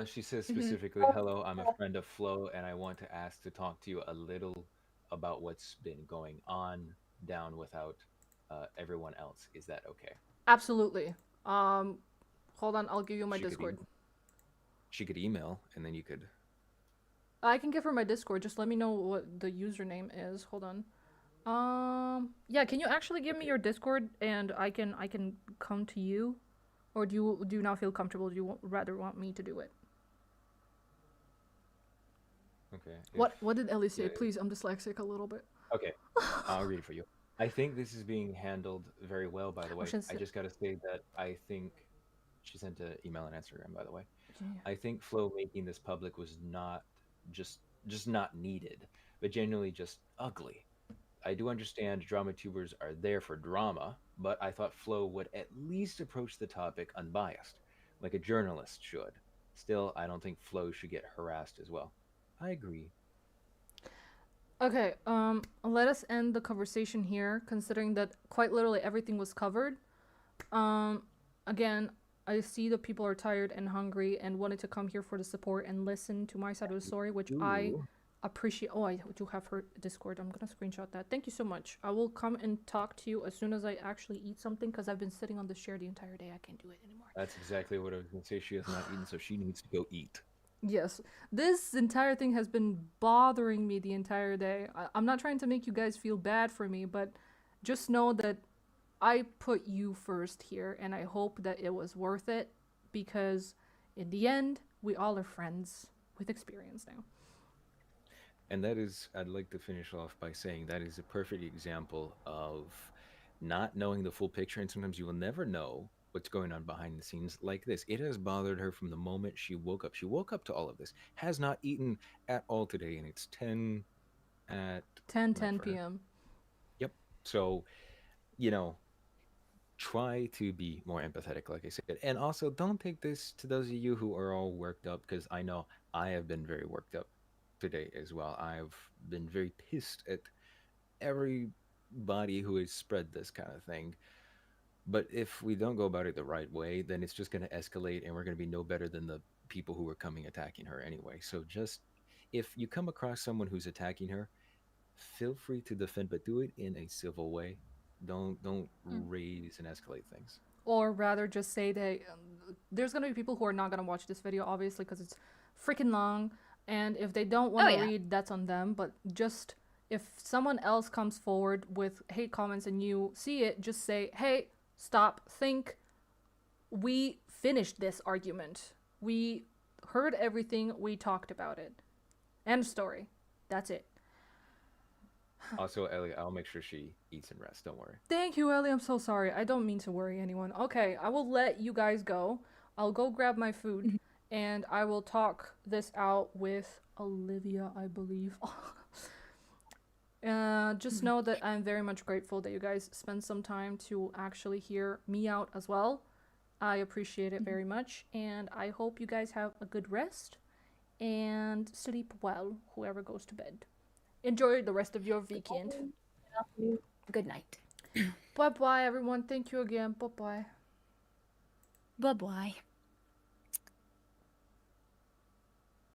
She says Mhm. specifically, "Hello, I'm a friend of Flo, and I want to ask to talk to you a little about what's been going on down without everyone else. Is that okay?" Absolutely. Hold on, I'll give you my She could Discord. she could email, and then you could. I can give her my Discord. Just let me know what the username is. Hold on. Yeah, can you actually give me Okay. your Discord and I can come to you, or do you not feel comfortable? Do you rather want me to do it? Okay. What did Ellie Yeah. say? Please, I'm dyslexic a little bit. Okay. I'll read it for you. I think this is being handled very well. By the Oh, way, she's I just got to say that I think she sent an email and Instagram. By the way, yeah. I think Flo making this public was not just just not needed, but genuinely just ugly. I do understand drama tubers are there for drama, but I thought Flo would at least approach the topic unbiased, like a journalist should. Still, I don't think Flo should get harassed as well. I agree. Okay, let us end the conversation here, considering that quite literally everything was covered. Um, Again, I see that people are tired and hungry and wanted to come here for the support and listen to my side of the story, which I Ooh. appreciate. Oh, I do have her Discord. I'm gonna screenshot that. Thank you so much. I will come and talk to you as soon as I actually eat something because I've been sitting on this chair the entire day. I can't do it anymore. That's exactly what I was going to say. She has not eaten, so she needs to go eat. Yes, this entire thing has been bothering me the entire day. I'm not trying to make you guys feel bad for me, but just know that I put you first here, and I hope that it was worth it because in the end, we all are friends with experience now. And that is, I'd like to finish off by saying that is a perfect example of not knowing the full picture. And sometimes you will never know what's going on behind the scenes like this. It has bothered her from the moment she woke up. She woke up to all of this, has not eaten at all today, and it's 10 at 10:10 night for her. p.m. Yep. So, you know, try to be more empathetic, like I said. And also, don't take this to those of you who are all worked up, because I know I have been very worked up today as well. I've been very pissed at everybody who has spread this kind of thing. But if we don't go about it the right way, then it's just going to escalate and we're going to be no better than the people who are coming attacking her anyway. So just if you come across someone who's attacking her, feel free to defend, but do it in a civil way. Don't raise and escalate things. Or rather, just say that there's gonna be people who are not gonna watch this video, obviously, because it's freaking long. And if they don't Oh want to yeah. read, that's on them. But just if someone else comes forward with hate comments and you see it, just say, hey, stop, think. We finished this argument. We heard everything, we talked about it. End story. That's it. Also, Ellie, I'll make sure she eats and rests. Don't worry. Thank you, Ellie. I'm so sorry. I don't mean to worry anyone. Okay, I will let you guys go. I'll go grab my food and I will talk this out with Olivia, I believe. Just know that I'm very much grateful that you guys spend some time to actually hear me out as well. I appreciate it very much, and I hope you guys have a good rest and sleep well, whoever goes to bed. Enjoy the rest of your weekend. Good night. Bye bye, everyone. Thank you again. Bye bye. Bye bye.